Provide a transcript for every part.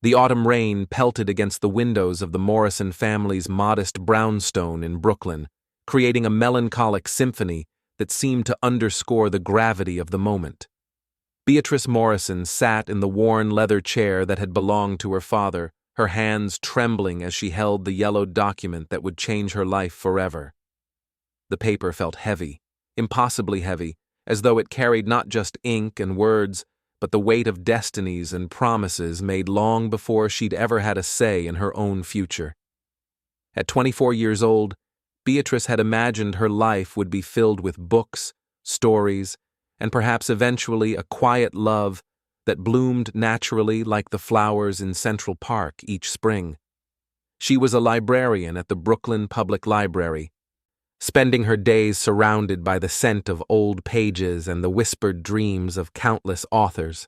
The autumn rain pelted against the windows of the Morrison family's modest brownstone in Brooklyn, creating a melancholic symphony that seemed to underscore the gravity of the moment. Beatrice Morrison sat in the worn leather chair that had belonged to her father, her hands trembling as she held the yellowed document that would change her life forever. The paper felt heavy, impossibly heavy, as though it carried not just ink and words, but the weight of destinies and promises made long before she'd ever had a say in her own future. At 24 years old, Beatrice had imagined her life would be filled with books, stories, and perhaps eventually a quiet love that bloomed naturally like the flowers in Central Park each spring. She was a librarian at the Brooklyn Public Library, spending her days surrounded by the scent of old pages and the whispered dreams of countless authors.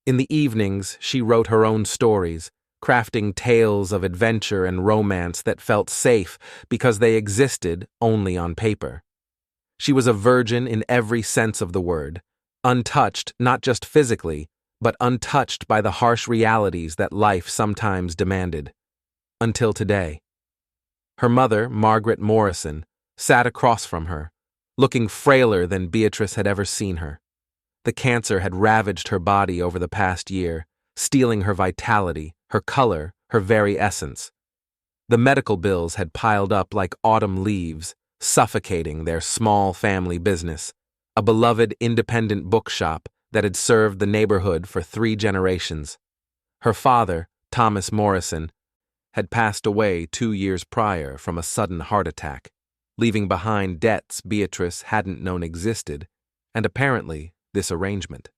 In the evenings, she wrote her own stories, crafting tales of adventure and romance that felt safe because they existed only on paper. She was a virgin in every sense of the word, untouched not just physically, but untouched by the harsh realities that life sometimes demanded. Until today. Her mother, Margaret Morrison, sat across from her, looking frailer than Beatrice had ever seen her. The cancer had ravaged her body over the past year, stealing her vitality, her color, her very essence. The medical bills had piled up like autumn leaves, suffocating their small family business, a beloved independent bookshop that had served the neighborhood for 3 generations. Her father, Thomas Morrison, had passed away 2 years prior from a sudden heart attack, leaving behind debts Beatrice hadn't known existed, and apparently this arrangement.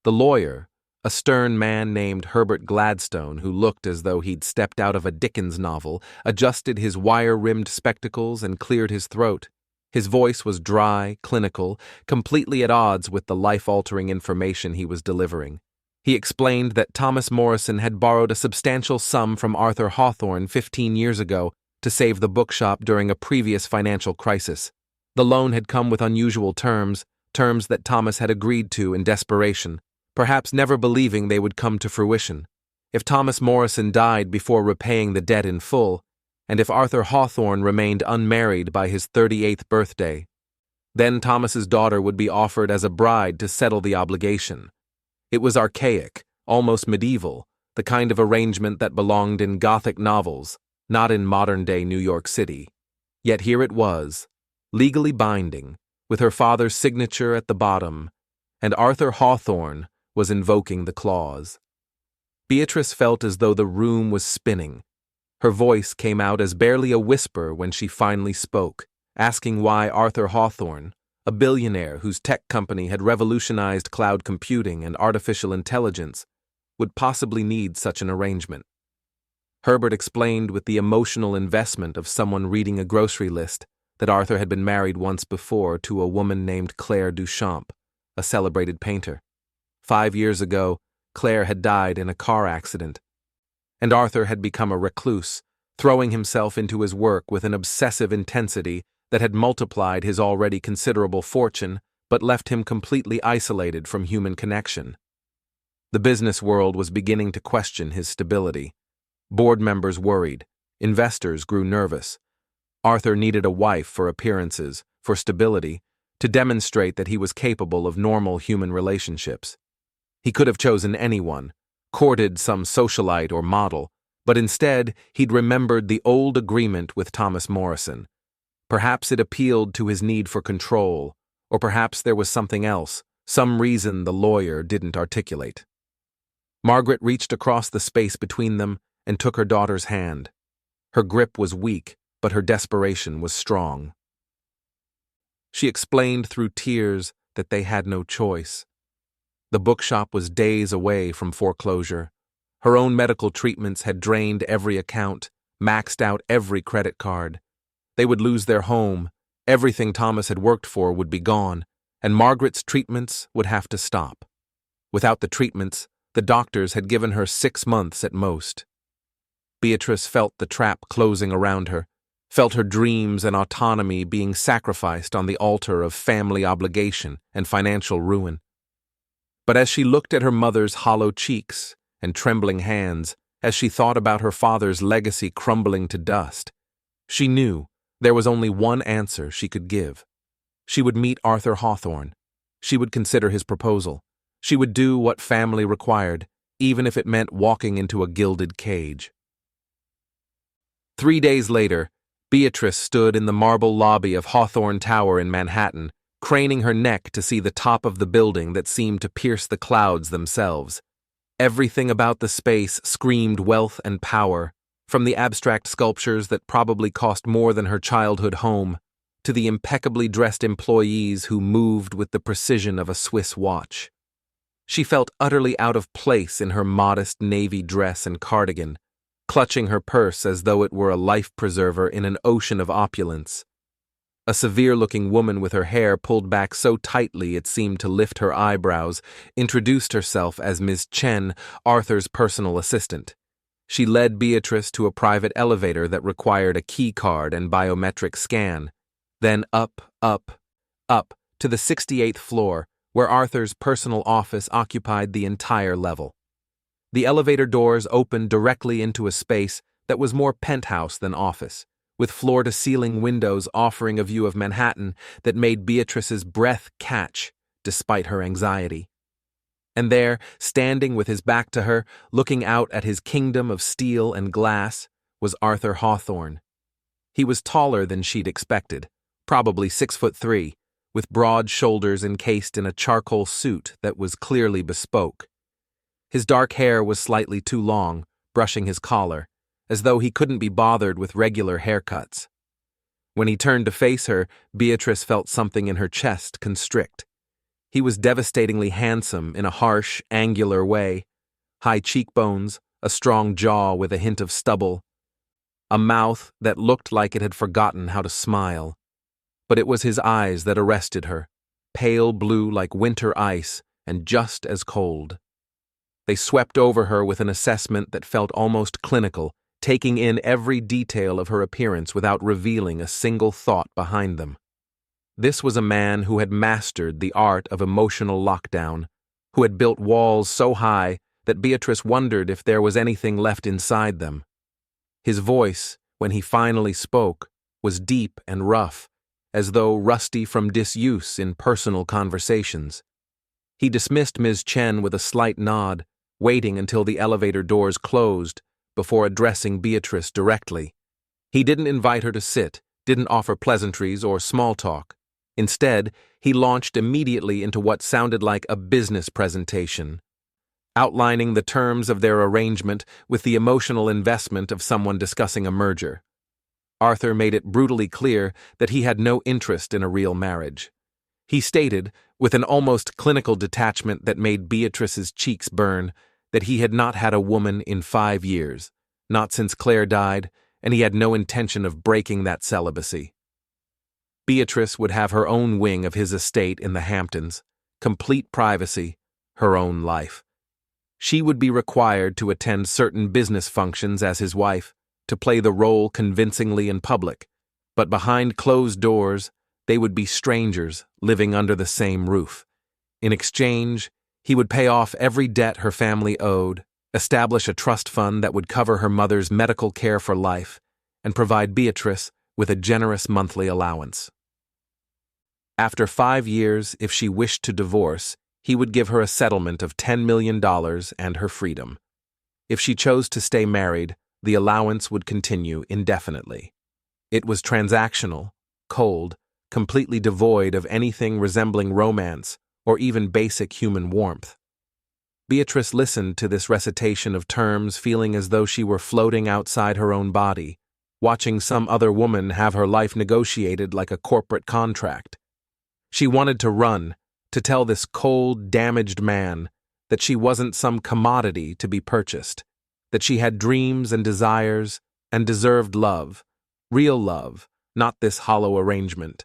The lawyer, a stern man named Herbert Gladstone who looked as though he'd stepped out of a Dickens novel, adjusted his wire-rimmed spectacles and cleared his throat. His voice was dry, clinical, completely at odds with the life-altering information he was delivering. He explained that Thomas Morrison had borrowed a substantial sum from Arthur Hawthorne 15 years ago to save the bookshop during a previous financial crisis. The loan had come with unusual terms that Thomas had agreed to in desperation, perhaps never believing they would come to fruition. If Thomas Morrison died before repaying the debt in full, and if Arthur Hawthorne remained unmarried by his 38th birthday, then Thomas's daughter would be offered as a bride to settle the obligation. It was archaic, almost medieval, the kind of arrangement that belonged in Gothic novels, not in modern-day New York City. Yet here it was, legally binding, with her father's signature at the bottom, and Arthur Hawthorne was invoking the clause. Beatrice felt as though the room was spinning. Her voice came out as barely a whisper when she finally spoke, asking why Arthur Hawthorne, a billionaire whose tech company had revolutionized cloud computing and artificial intelligence, would possibly need such an arrangement. Herbert explained with the emotional investment of someone reading a grocery list that Arthur had been married once before to a woman named Claire Duchamp, a celebrated painter. 5 years ago, Claire had died in a car accident, and Arthur had become a recluse, throwing himself into his work with an obsessive intensity that had multiplied his already considerable fortune but left him completely isolated from human connection. The business world was beginning to question his stability. Board members worried. Investors grew nervous. Arthur needed a wife for appearances, for stability, to demonstrate that he was capable of normal human relationships. He could have chosen anyone, courted some socialite or model, but instead he'd remembered the old agreement with Thomas Morrison. Perhaps it appealed to his need for control, or perhaps there was something else, some reason the lawyer didn't articulate. Margaret reached across the space between them and took her daughter's hand. Her grip was weak, but her desperation was strong. She explained through tears that they had no choice. The bookshop was days away from foreclosure. Her own medical treatments had drained every account, maxed out every credit card. They would lose their home, everything Thomas had worked for would be gone, and Margaret's treatments would have to stop. Without the treatments, the doctors had given her 6 months at most. Beatrice felt the trap closing around her, felt her dreams and autonomy being sacrificed on the altar of family obligation and financial ruin. But as she looked at her mother's hollow cheeks and trembling hands as she thought about her father's legacy crumbling to dust. She knew there was only one answer she could give. She would meet Arthur Hawthorne. She would consider his proposal. She would do what family required, even if it meant walking into a gilded cage. 3 days later, Beatrice stood in the marble lobby of Hawthorne Tower in Manhattan, craning her neck to see the top of the building that seemed to pierce the clouds themselves. Everything about the space screamed wealth and power, from the abstract sculptures that probably cost more than her childhood home, to the impeccably dressed employees who moved with the precision of a Swiss watch. She felt utterly out of place in her modest navy dress and cardigan, clutching her purse as though it were a life preserver in an ocean of opulence. A severe-looking woman with her hair pulled back so tightly it seemed to lift her eyebrows introduced herself as Ms. Chen, Arthur's personal assistant. She led Beatrice to a private elevator that required a key card and biometric scan, then up to the 68th floor, where Arthur's personal office occupied the entire level. The elevator doors opened directly into a space that was more penthouse than office, with floor-to-ceiling windows offering a view of Manhattan that made Beatrice's breath catch, despite her anxiety. And there, standing with his back to her, looking out at his kingdom of steel and glass, was Arthur Hawthorne. He was taller than she'd expected, probably 6'3", with broad shoulders encased in a charcoal suit that was clearly bespoke. His dark hair was slightly too long, brushing his collar, as though he couldn't be bothered with regular haircuts. When he turned to face her, Beatrice felt something in her chest constrict. He was devastatingly handsome in a harsh, angular way. High cheekbones, a strong jaw with a hint of stubble, a mouth that looked like it had forgotten how to smile. But it was his eyes that arrested her, pale blue like winter ice and just as cold. They swept over her with an assessment that felt almost clinical, taking in every detail of her appearance without revealing a single thought behind them. This was a man who had mastered the art of emotional lockdown, who had built walls so high that Beatrice wondered if there was anything left inside them. His voice, when he finally spoke, was deep and rough, as though rusty from disuse in personal conversations. He dismissed Ms. Chen with a slight nod, waiting until the elevator doors closed before addressing Beatrice directly. He didn't invite her to sit, didn't offer pleasantries or small talk. Instead, he launched immediately into what sounded like a business presentation, outlining the terms of their arrangement with the emotional investment of someone discussing a merger. Arthur made it brutally clear that he had no interest in a real marriage. He stated, with an almost clinical detachment that made Beatrice's cheeks burn, that he had not had a woman in 5 years, not since Claire died, and he had no intention of breaking that celibacy. Beatrice would have her own wing of his estate in the Hamptons, complete privacy, her own life. She would be required to attend certain business functions as his wife, to play the role convincingly in public, but behind closed doors, they would be strangers living under the same roof. In exchange, he would pay off every debt her family owed, establish a trust fund that would cover her mother's medical care for life, and provide Beatrice with a generous monthly allowance. After 5 years, if she wished to divorce, he would give her a settlement of $10 million and her freedom. If she chose to stay married, the allowance would continue indefinitely. It was transactional, cold, completely devoid of anything resembling romance or even basic human warmth. Beatrice listened to this recitation of terms feeling as though she were floating outside her own body, watching some other woman have her life negotiated like a corporate contract. She wanted to run, to tell this cold, damaged man that she wasn't some commodity to be purchased, that she had dreams and desires and deserved love, real love, not this hollow arrangement.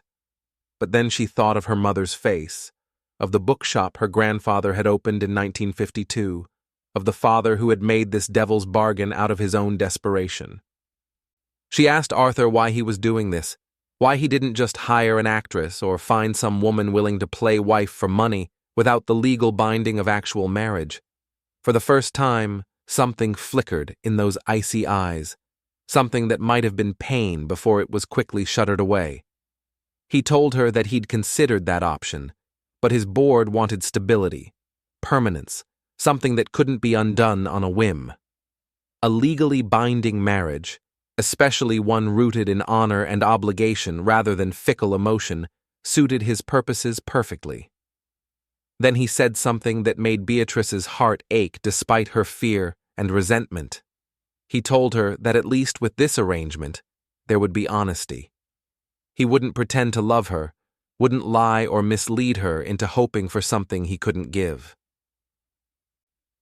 But then she thought of her mother's face, of the bookshop her grandfather had opened in 1952, of the father who had made this devil's bargain out of his own desperation. She asked Arthur why he was doing this, why he didn't just hire an actress or find some woman willing to play wife for money without the legal binding of actual marriage. For the first time, Something flickered in those icy eyes, something that might have been pain before it was quickly shuttered away. He told her that he'd considered that option, but his board wanted stability, permanence, something that couldn't be undone on a whim. A legally binding marriage, especially one rooted in honor and obligation rather than fickle emotion, suited his purposes perfectly. Then he said something that made Beatrice's heart ache despite her fear and resentment. He told her that at least with this arrangement, there would be honesty. He wouldn't pretend to love her, wouldn't lie or mislead her into hoping for something he couldn't give.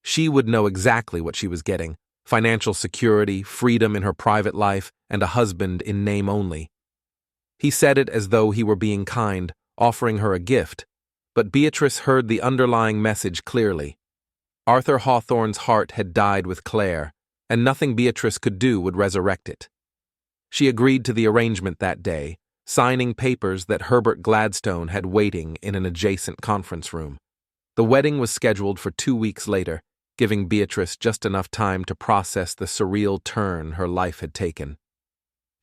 She would know exactly what she was getting: financial security, freedom in her private life, and a husband in name only. He said it as though he were being kind, offering her a gift, but Beatrice heard the underlying message clearly. Arthur Hawthorne's heart had died with Claire, and nothing Beatrice could do would resurrect it. She agreed to the arrangement that day, signing papers that Herbert Gladstone had waiting in an adjacent conference room. The wedding was scheduled for 2 weeks later, giving Beatrice just enough time to process the surreal turn her life had taken.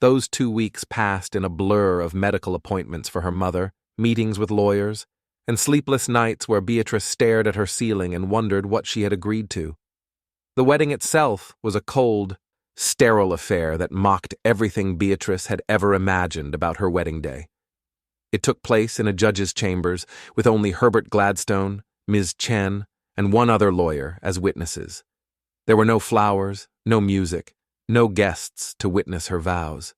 Those 2 weeks passed in a blur of medical appointments for her mother, meetings with lawyers, and sleepless nights where Beatrice stared at her ceiling and wondered what she had agreed to. The wedding itself was a cold, sterile affair that mocked everything Beatrice had ever imagined about her wedding day. It took place in a judge's chambers with only Herbert Gladstone, Ms. Chen, and one other lawyer as witnesses. There were no flowers, no music, no guests to witness her vows.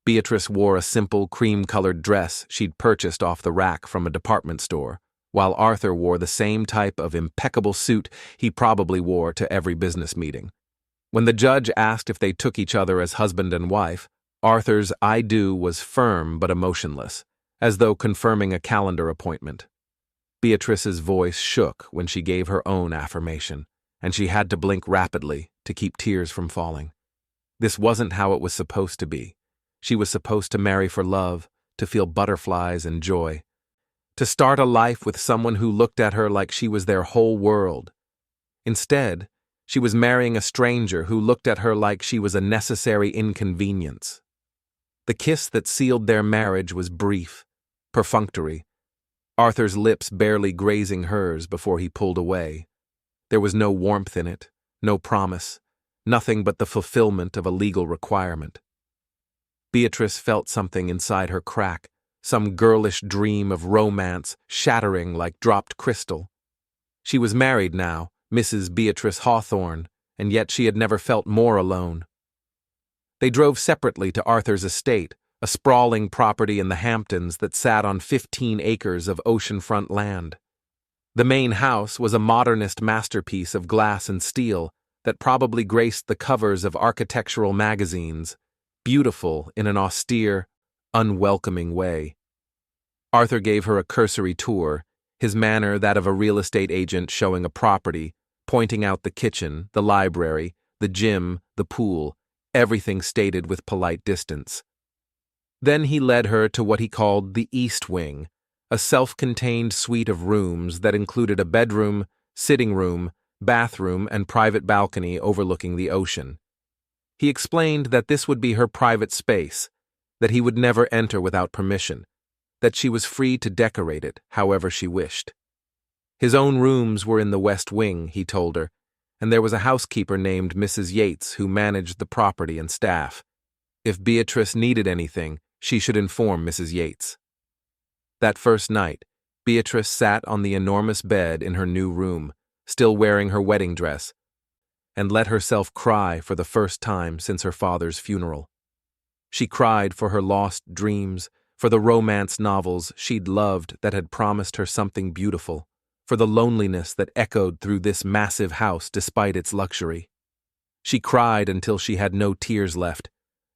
Beatrice wore a simple cream-colored dress she'd purchased off the rack from a department store, while Arthur wore the same type of impeccable suit he probably wore to every business meeting. When the judge asked if they took each other as husband and wife, Arthur's "I do" was firm but emotionless, as though confirming a calendar appointment. Beatrice's voice shook when she gave her own affirmation, and she had to blink rapidly to keep tears from falling. This wasn't how it was supposed to be. She was supposed to marry for love, to feel butterflies and joy, to start a life with someone who looked at her like she was their whole world. Instead, she was marrying a stranger who looked at her like she was a necessary inconvenience. The kiss that sealed their marriage was brief, perfunctory, Arthur's lips barely grazing hers before he pulled away. There was no warmth in it, no promise, nothing but the fulfillment of a legal requirement. Beatrice felt something inside her crack, some girlish dream of romance shattering like dropped crystal. She was married now, Mrs. Beatrice Hawthorne, and yet she had never felt more alone. They drove separately to Arthur's estate, a sprawling property in the Hamptons that sat on 15 acres of oceanfront land. The main house was a modernist masterpiece of glass and steel that probably graced the covers of architectural magazines, beautiful in an austere, unwelcoming way. Arthur gave her a cursory tour, his manner that of a real estate agent showing a property, pointing out the kitchen, the library, the gym, the pool, everything stated with polite distance. Then he led her to what he called the East Wing, a self-contained suite of rooms that included a bedroom, sitting room, bathroom, and private balcony overlooking the ocean. He explained that this would be her private space, that he would never enter without permission, that she was free to decorate it however she wished. His own rooms were in the West Wing, he told her, and there was a housekeeper named Mrs. Yates who managed the property and staff. If Beatrice needed anything, she should inform Mrs. Yates. That first night, Beatrice sat on the enormous bed in her new room, still wearing her wedding dress, and let herself cry for the first time since her father's funeral. She cried for her lost dreams, for the romance novels she'd loved that had promised her something beautiful, for the loneliness that echoed through this massive house despite its luxury. She cried until she had no tears left,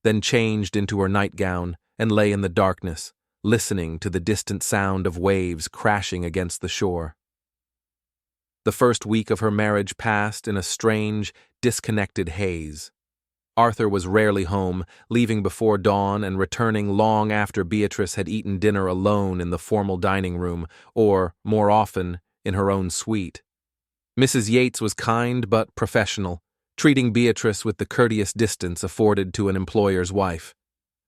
then changed into her nightgown and lay in the darkness, listening to the distant sound of waves crashing against the shore. The first week of her marriage passed in a strange, disconnected haze. Arthur was rarely home, leaving before dawn and returning long after Beatrice had eaten dinner alone in the formal dining room, or, more often, in her own suite. Mrs. Yates was kind but professional, treating Beatrice with the courteous distance afforded to an employer's wife.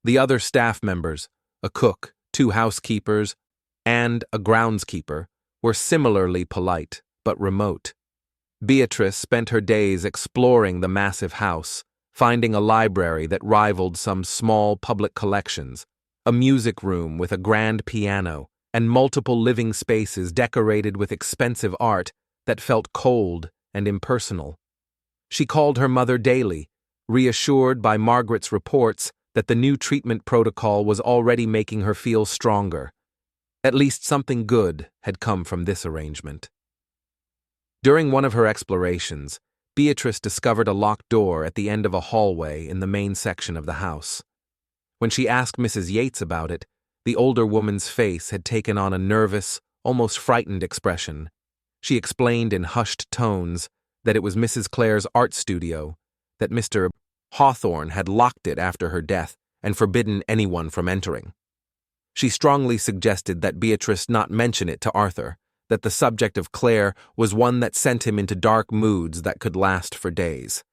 The other staff members, a cook, 2 housekeepers, and a groundskeeper, were similarly polite but remote. Beatrice spent her days exploring the massive house, finding a library that rivaled some small public collections, a music room with a grand piano, and multiple living spaces decorated with expensive art that felt cold and impersonal. She called her mother daily, reassured by Margaret's reports that the new treatment protocol was already making her feel stronger. At least something good had come from this arrangement. During one of her explorations, Beatrice discovered a locked door at the end of a hallway in the main section of the house. When she asked Mrs. Yates about it, the older woman's face had taken on a nervous, almost frightened expression. She explained in hushed tones that it was Mrs. Clare's art studio, that Mr. Hawthorne had locked it after her death and forbidden anyone from entering. She strongly suggested that Beatrice not mention it to Arthur, that the subject of Clare was one that sent him into dark moods that could last for days.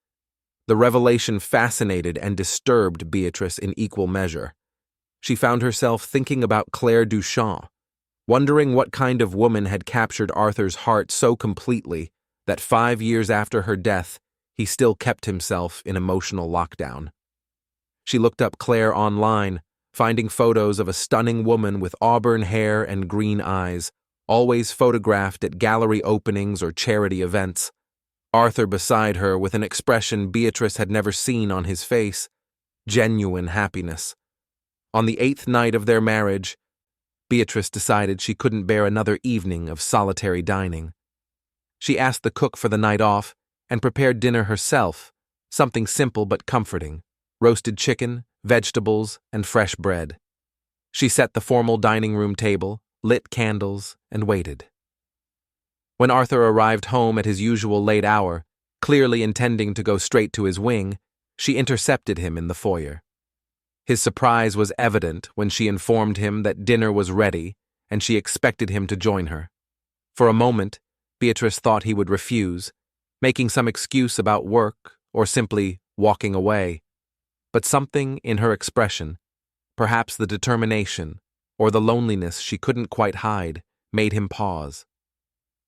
The revelation fascinated and disturbed Beatrice in equal measure. She found herself thinking about Claire Duchamp, wondering what kind of woman had captured Arthur's heart so completely that 5 years after her death, he still kept himself in emotional lockdown. She looked up Claire online, finding photos of a stunning woman with auburn hair and green eyes, always photographed at gallery openings or charity events. Arthur beside her with an expression Beatrice had never seen on his face, genuine happiness. On the 8th night of their marriage, Beatrice decided she couldn't bear another evening of solitary dining. She asked the cook for the night off and prepared dinner herself, something simple but comforting: roasted chicken, vegetables, and fresh bread. She set the formal dining room table, lit candles, and waited. When Arthur arrived home at his usual late hour, clearly intending to go straight to his wing, she intercepted him in the foyer. His surprise was evident when she informed him that dinner was ready and she expected him to join her. For a moment, Beatrice thought he would refuse, making some excuse about work or simply walking away. But something in her expression, perhaps the determination or the loneliness she couldn't quite hide, made him pause.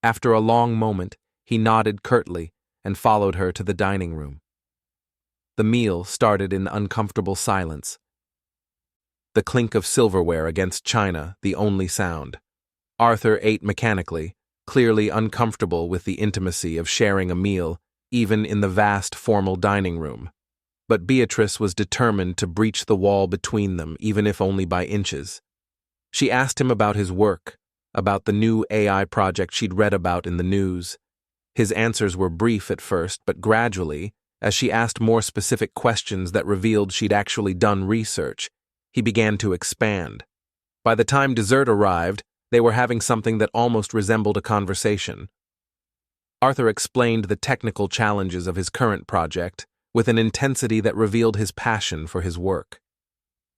After a long moment, he nodded curtly and followed her to the dining room. The meal started in uncomfortable silence. The clink of silverware against china, the only sound. Arthur ate mechanically, clearly uncomfortable with the intimacy of sharing a meal, even in the vast formal dining room. But Beatrice was determined to breach the wall between them, even if only by inches. She asked him about his work, about the new AI project she'd read about in the news. His answers were brief at first, but gradually, as she asked more specific questions that revealed she'd actually done research, he began to expand. By the time dessert arrived, they were having something that almost resembled a conversation. Arthur explained the technical challenges of his current project with an intensity that revealed his passion for his work.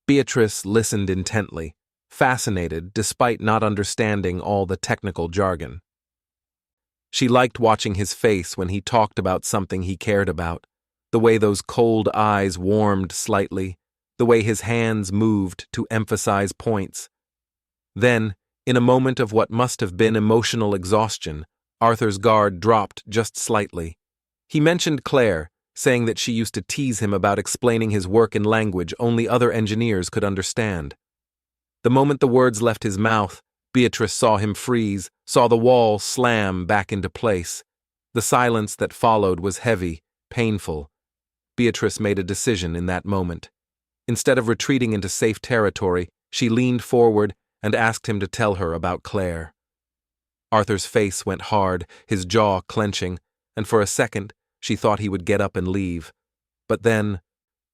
Beatrice listened intently, fascinated despite not understanding all the technical jargon. She liked watching his face when he talked about something he cared about, the way those cold eyes warmed slightly, the way his hands moved to emphasize points. Then, in a moment of what must have been emotional exhaustion, Arthur's guard dropped just slightly. He mentioned Claire, saying that she used to tease him about explaining his work in language only other engineers could understand. The moment the words left his mouth, Beatrice saw him freeze, saw the wall slam back into place. The silence that followed was heavy, painful. Beatrice made a decision in that moment. Instead of retreating into safe territory, she leaned forward and asked him to tell her about Claire. Arthur's face went hard, his jaw clenching, and for a second she thought he would get up and leave. But then,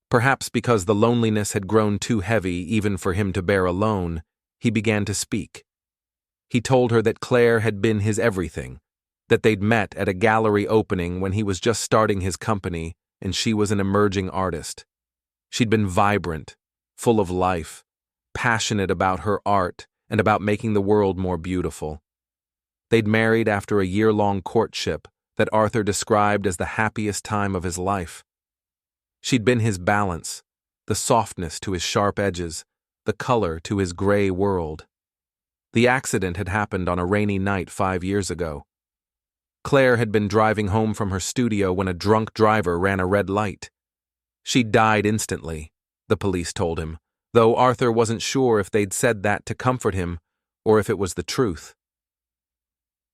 perhaps because the loneliness had grown too heavy even for him to bear alone, he began to speak. He told her that Claire had been his everything, that they'd met at a gallery opening when he was just starting his company and she was an emerging artist. She'd been vibrant, full of life, passionate about her art and about making the world more beautiful. They'd married after a year-long courtship, that Arthur described as the happiest time of his life. She'd been his balance, the softness to his sharp edges, the color to his gray world. The accident had happened on a rainy night 5 years ago. Claire had been driving home from her studio when a drunk driver ran a red light. She died instantly, the police told him, though Arthur wasn't sure if they'd said that to comfort him or if it was the truth.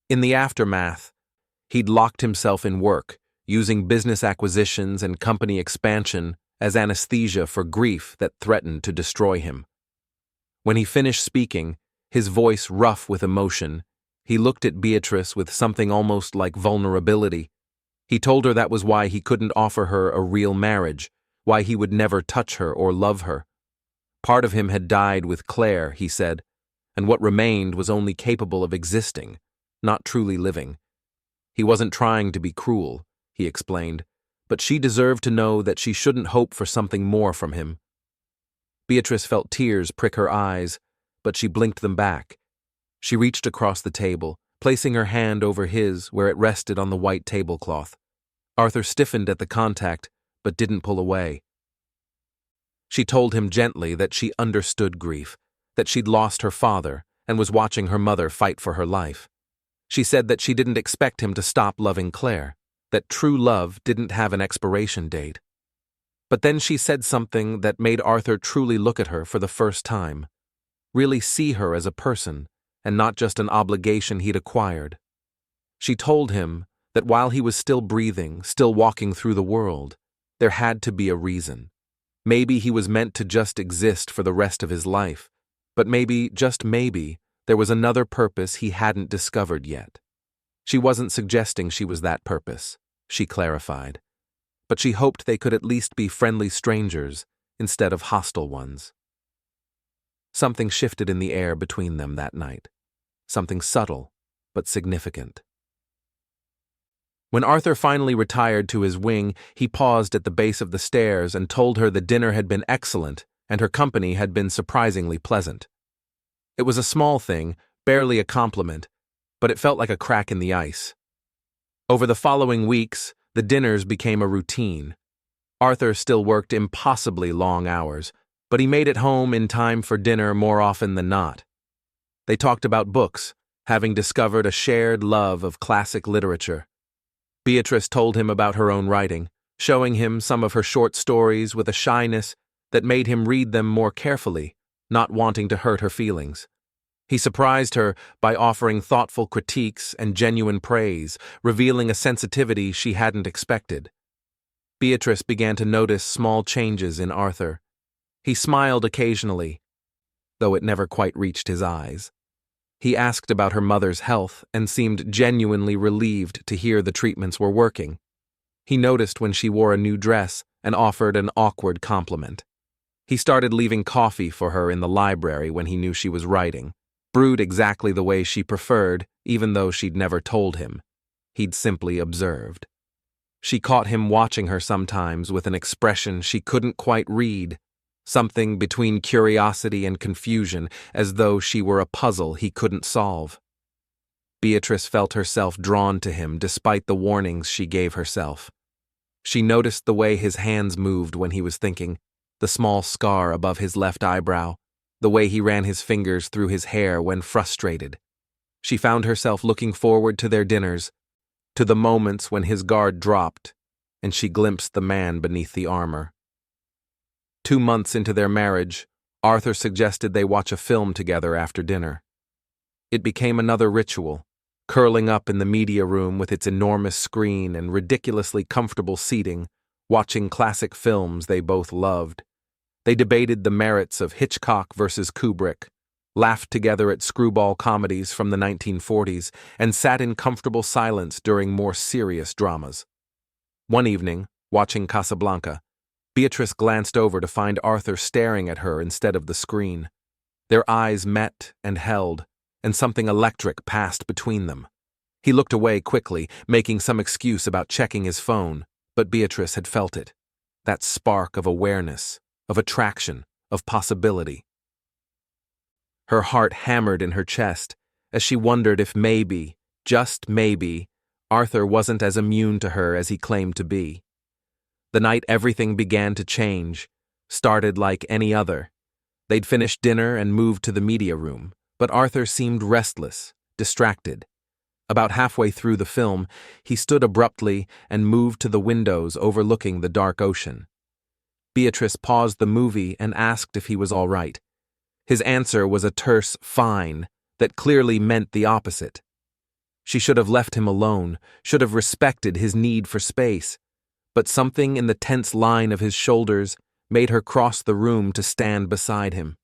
In the aftermath, he'd locked himself in work, using business acquisitions and company expansion as anesthesia for grief that threatened to destroy him. When he finished speaking, his voice rough with emotion, he looked at Beatrice with something almost like vulnerability. He told her that was why he couldn't offer her a real marriage, why he would never touch her or love her. Part of him had died with Claire, he said, and what remained was only capable of existing, not truly living. He wasn't trying to be cruel, he explained, but she deserved to know that she shouldn't hope for something more from him. Beatrice felt tears prick her eyes, but she blinked them back. She reached across the table, placing her hand over his where it rested on the white tablecloth. Arthur stiffened at the contact, but didn't pull away. She told him gently that she understood grief, that she'd lost her father and was watching her mother fight for her life. She said that she didn't expect him to stop loving Claire, that true love didn't have an expiration date. But then she said something that made Arthur truly look at her for the first time, really see her as a person, and not just an obligation he'd acquired. She told him that while he was still breathing, still walking through the world, there had to be a reason. Maybe he was meant to just exist for the rest of his life, but maybe, just maybe, there was another purpose he hadn't discovered yet. She wasn't suggesting she was that purpose, she clarified, but she hoped they could at least be friendly strangers instead of hostile ones. Something shifted in the air between them that night. Something subtle, but significant. When Arthur finally retired to his wing, he paused at the base of the stairs and told her the dinner had been excellent and her company had been surprisingly pleasant. It was a small thing, barely a compliment, but it felt like a crack in the ice. Over the following weeks, the dinners became a routine. Arthur still worked impossibly long hours, but he made it home in time for dinner more often than not. They talked about books, having discovered a shared love of classic literature. Beatrice told him about her own writing, showing him some of her short stories with a shyness that made him read them more carefully, not wanting to hurt her feelings. He surprised her by offering thoughtful critiques and genuine praise, revealing a sensitivity she hadn't expected. Beatrice began to notice small changes in Arthur. He smiled occasionally, though it never quite reached his eyes. He asked about her mother's health and seemed genuinely relieved to hear the treatments were working. He noticed when she wore a new dress and offered an awkward compliment. He started leaving coffee for her in the library when he knew she was writing, brewed exactly the way she preferred, even though she'd never told him. He'd simply observed. She caught him watching her sometimes with an expression she couldn't quite read, something between curiosity and confusion, as though she were a puzzle he couldn't solve. Beatrice felt herself drawn to him despite the warnings she gave herself. She noticed the way his hands moved when he was thinking, the small scar above his left eyebrow, the way he ran his fingers through his hair when frustrated. She found herself looking forward to their dinners, to the moments when his guard dropped, and she glimpsed the man beneath the armor. 2 months into their marriage, Arthur suggested they watch a film together after dinner. It became another ritual, curling up in the media room with its enormous screen and ridiculously comfortable seating, watching classic films they both loved. They debated the merits of Hitchcock versus Kubrick, laughed together at screwball comedies from the 1940s, and sat in comfortable silence during more serious dramas. One evening, watching Casablanca, Beatrice glanced over to find Arthur staring at her instead of the screen. Their eyes met and held, and something electric passed between them. He looked away quickly, making some excuse about checking his phone, but Beatrice had felt it. That spark of awareness, of attraction, of possibility. Her heart hammered in her chest as she wondered if maybe, just maybe, Arthur wasn't as immune to her as he claimed to be. The night everything began to change started like any other. They'd finished dinner and moved to the media room, but Arthur seemed restless, distracted. About halfway through the film, he stood abruptly and moved to the windows overlooking the dark ocean. Beatrice paused the movie and asked if he was all right. His answer was a terse "fine" that clearly meant the opposite. She should have left him alone, should have respected his need for space, but something in the tense line of his shoulders made her cross the room to stand beside him.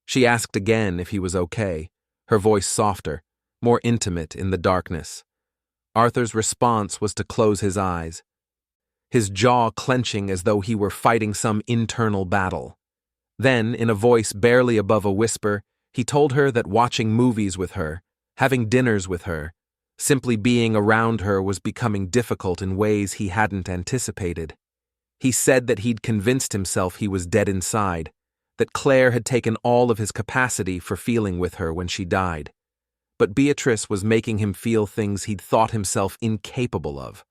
She asked again if he was okay, her voice softer, more intimate in the darkness. Arthur's response was to close his eyes, his jaw clenching as though he were fighting some internal battle. Then, in a voice barely above a whisper, he told her that watching movies with her, having dinners with her, simply being around her was becoming difficult in ways he hadn't anticipated. He said that he'd convinced himself he was dead inside, that Claire had taken all of his capacity for feeling with her when she died. But Beatrice was making him feel things he'd thought himself incapable of: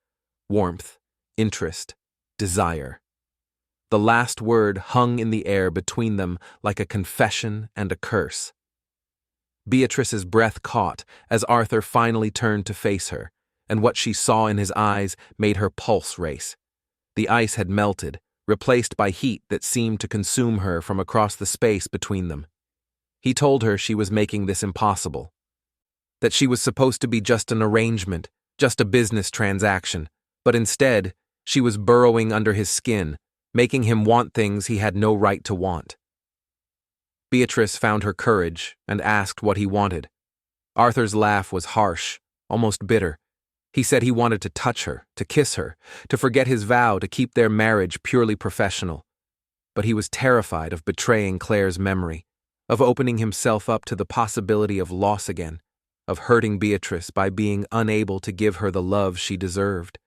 warmth, interest, desire. The last word hung in the air between them like a confession and a curse. Beatrice's breath caught as Arthur finally turned to face her, and what she saw in his eyes made her pulse race. The ice had melted, replaced by heat that seemed to consume her from across the space between them. He told her she was making this impossible, that she was supposed to be just an arrangement, just a business transaction, but instead, she was burrowing under his skin, making him want things he had no right to want. Beatrice found her courage and asked what he wanted. Arthur's laugh was harsh, almost bitter. He said he wanted to touch her, to kiss her, to forget his vow to keep their marriage purely professional. But he was terrified of betraying Claire's memory, of opening himself up to the possibility of loss again, of hurting Beatrice by being unable to give her the love she deserved.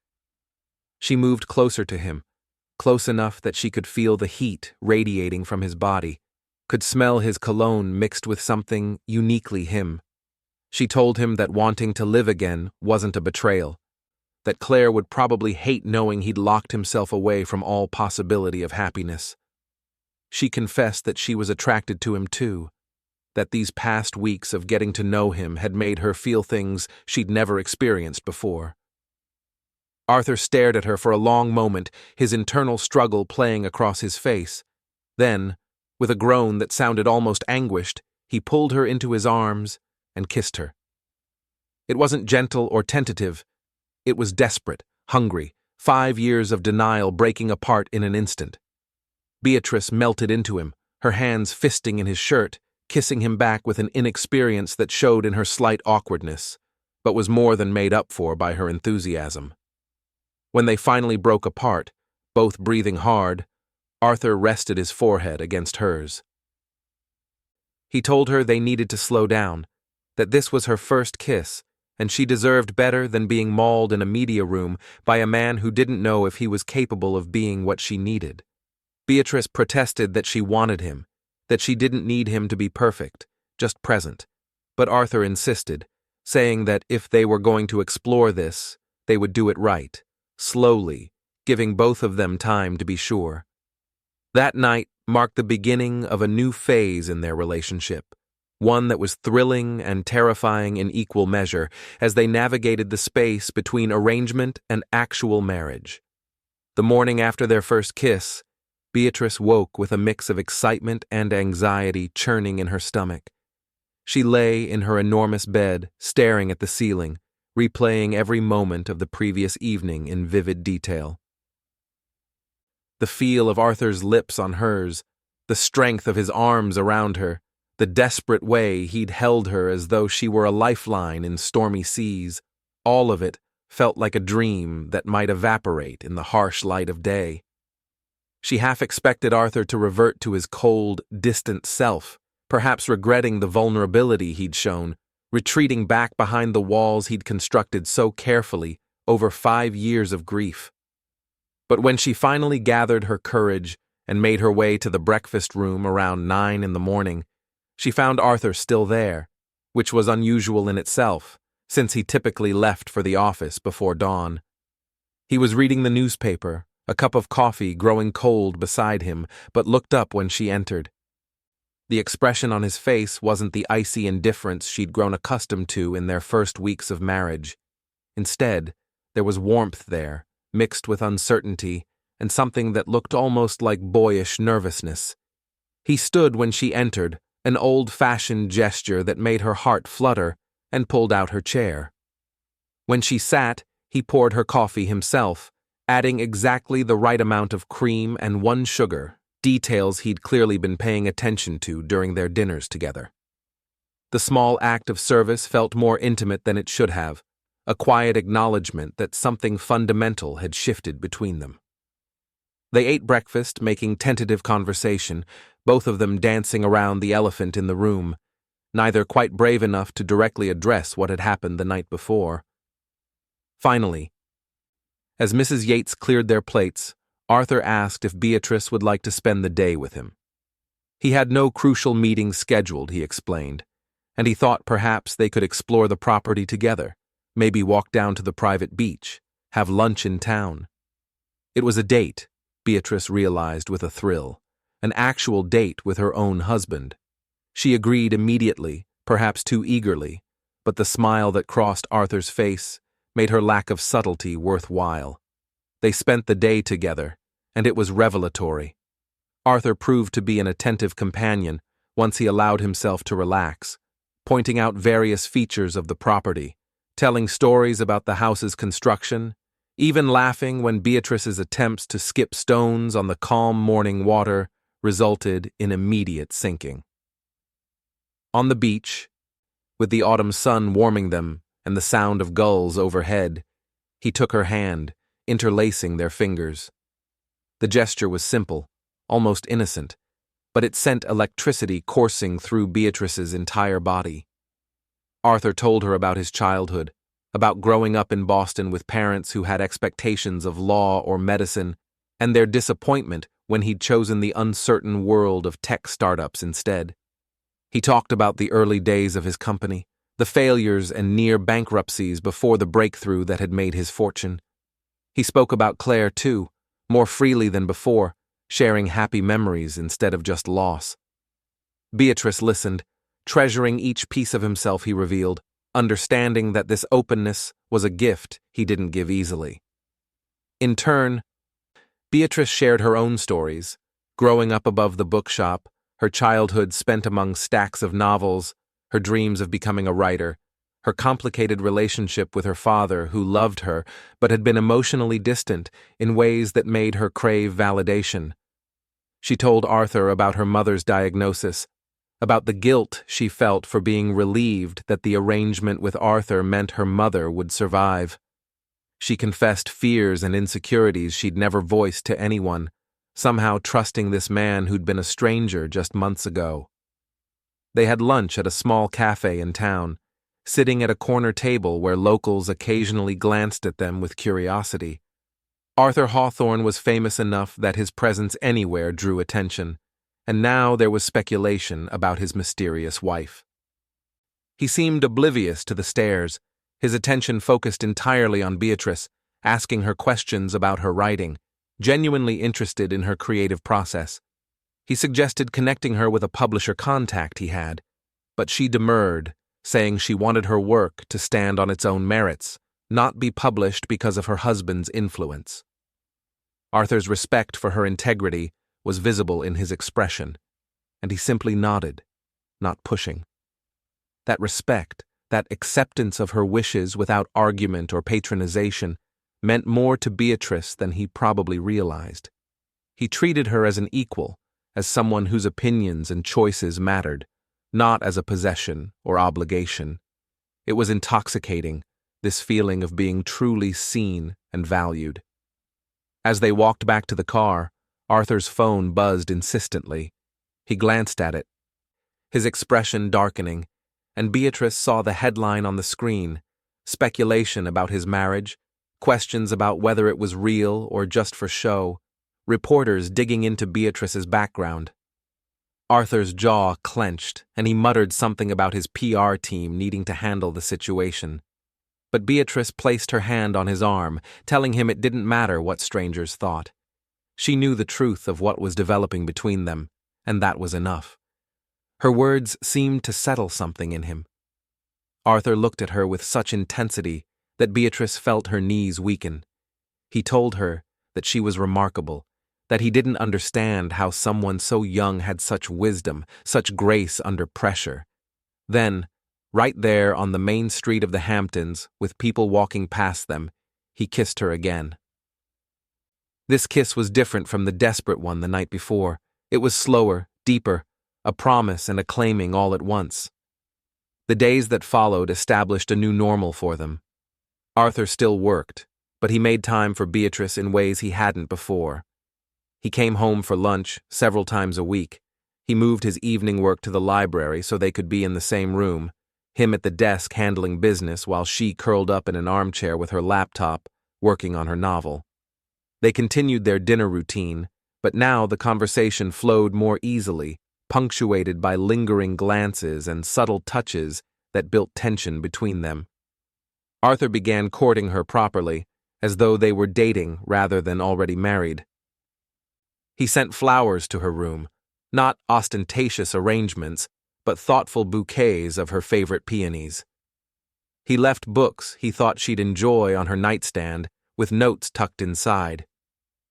She moved closer to him, close enough that she could feel the heat radiating from his body, could smell his cologne mixed with something uniquely him. She told him that wanting to live again wasn't a betrayal, that Claire would probably hate knowing he'd locked himself away from all possibility of happiness. She confessed that she was attracted to him too, that these past weeks of getting to know him had made her feel things she'd never experienced before. Arthur stared at her for a long moment, his internal struggle playing across his face. Then, with a groan that sounded almost anguished, he pulled her into his arms and kissed her. It wasn't gentle or tentative. It was desperate, hungry, 5 years of denial breaking apart in an instant. Beatrice melted into him, her hands fisting in his shirt, kissing him back with an inexperience that showed in her slight awkwardness, but was more than made up for by her enthusiasm. When they finally broke apart, both breathing hard, Arthur rested his forehead against hers. He told her they needed to slow down, that this was her first kiss, and she deserved better than being mauled in a media room by a man who didn't know if he was capable of being what she needed. Beatrice protested that she wanted him, that she didn't need him to be perfect, just present. But Arthur insisted, saying that if they were going to explore this, they would do it right, slowly, giving both of them time to be sure. That night marked the beginning of a new phase in their relationship, one that was thrilling and terrifying in equal measure as they navigated the space between arrangement and actual marriage. The morning after their first kiss, Beatrice woke with a mix of excitement and anxiety churning in her stomach. She lay in her enormous bed, staring at the ceiling, replaying every moment of the previous evening in vivid detail. The feel of Arthur's lips on hers, the strength of his arms around her, the desperate way he'd held her as though she were a lifeline in stormy seas, all of it felt like a dream that might evaporate in the harsh light of day. She half expected Arthur to revert to his cold, distant self, perhaps regretting the vulnerability he'd shown, retreating back behind the walls he'd constructed so carefully over 5 years of grief. But when she finally gathered her courage and made her way to the breakfast room around 9 in the morning, she found Arthur still there, which was unusual in itself, since he typically left for the office before dawn. He was reading the newspaper, a cup of coffee growing cold beside him, but looked up when she entered. The expression on his face wasn't the icy indifference she'd grown accustomed to in their first weeks of marriage. Instead, there was warmth there, mixed with uncertainty, and something that looked almost like boyish nervousness. He stood when she entered, an old-fashioned gesture that made her heart flutter, and pulled out her chair. When she sat, he poured her coffee himself, adding exactly the right amount of cream and 1 sugar, details he'd clearly been paying attention to during their dinners together. The small act of service felt more intimate than it should have, a quiet acknowledgement that something fundamental had shifted between them. They ate breakfast, making tentative conversation, both of them dancing around the elephant in the room, neither quite brave enough to directly address what had happened the night before. Finally, as Mrs. Yates cleared their plates, Arthur asked if Beatrice would like to spend the day with him. He had no crucial meetings scheduled, he explained, and he thought perhaps they could explore the property together, maybe walk down to the private beach, have lunch in town. It was a date, Beatrice realized with a thrill, an actual date with her own husband. She agreed immediately, perhaps too eagerly, but the smile that crossed Arthur's face made her lack of subtlety worthwhile. They spent the day together, and it was revelatory. Arthur proved to be an attentive companion once he allowed himself to relax, pointing out various features of the property, telling stories about the house's construction, even laughing when Beatrice's attempts to skip stones on the calm morning water resulted in immediate sinking. On the beach, with the autumn sun warming them and the sound of gulls overhead, he took her hand, interlacing their fingers. The gesture was simple, almost innocent, but it sent electricity coursing through Beatrice's entire body. Arthur told her about his childhood, about growing up in Boston with parents who had expectations of law or medicine, and their disappointment when he'd chosen the uncertain world of tech startups instead. He talked about the early days of his company, the failures and near bankruptcies before the breakthrough that had made his fortune. He spoke about Claire, too, more freely than before, sharing happy memories instead of just loss. Beatrice listened, treasuring each piece of himself he revealed, understanding that this openness was a gift he didn't give easily. In turn, Beatrice shared her own stories, growing up above the bookshop, her childhood spent among stacks of novels, her dreams of becoming a writer, her complicated relationship with her father who loved her but had been emotionally distant in ways that made her crave validation. She told Arthur about her mother's diagnosis, about the guilt she felt for being relieved that the arrangement with Arthur meant her mother would survive. She confessed fears and insecurities she'd never voiced to anyone, somehow trusting this man who'd been a stranger just months ago. They had lunch at a small cafe in town, sitting at a corner table where locals occasionally glanced at them with curiosity. Arthur Hawthorne was famous enough that his presence anywhere drew attention, and now there was speculation about his mysterious wife. He seemed oblivious to the stares, his attention focused entirely on Beatrice, asking her questions about her writing, genuinely interested in her creative process. He suggested connecting her with a publisher contact he had, but she demurred, saying she wanted her work to stand on its own merits, not be published because of her husband's influence. Arthur's respect for her integrity was visible in his expression, and he simply nodded, not pushing. That respect, that acceptance of her wishes without argument or patronization, meant more to Beatrice than he probably realized. He treated her as an equal, as someone whose opinions and choices mattered, not as a possession or obligation. It was intoxicating, this feeling of being truly seen and valued. As they walked back to the car, Arthur's phone buzzed insistently. He glanced at it, his expression darkening, and Beatrice saw the headline on the screen, speculation about his marriage, questions about whether it was real or just for show, reporters digging into Beatrice's background. Arthur's jaw clenched, and he muttered something about his PR team needing to handle the situation. but Beatrice placed her hand on his arm, telling him it didn't matter what strangers thought. She knew the truth of what was developing between them, and that was enough. Her words seemed to settle something in him. Arthur looked at her with such intensity that Beatrice felt her knees weaken. He told her that she was remarkable, that he didn't understand how someone so young had such wisdom, such grace under pressure. Then, right there on the main street of the Hamptons, with people walking past them, he kissed her again. This kiss was different from the desperate one the night before. It was slower, deeper, a promise and a claiming all at once. The days that followed established a new normal for them. Arthur still worked, but he made time for Beatrice in ways he hadn't before. He came home for lunch several times a week. He moved his evening work to the library so they could be in the same room, him at the desk handling business while she curled up in an armchair with her laptop, working on her novel. They continued their dinner routine, but now the conversation flowed more easily, punctuated by lingering glances and subtle touches that built tension between them. Arthur began courting her properly, as though they were dating rather than already married. He sent flowers to her room, not ostentatious arrangements, but thoughtful bouquets of her favorite peonies. He left books he thought she'd enjoy on her nightstand, with notes tucked inside.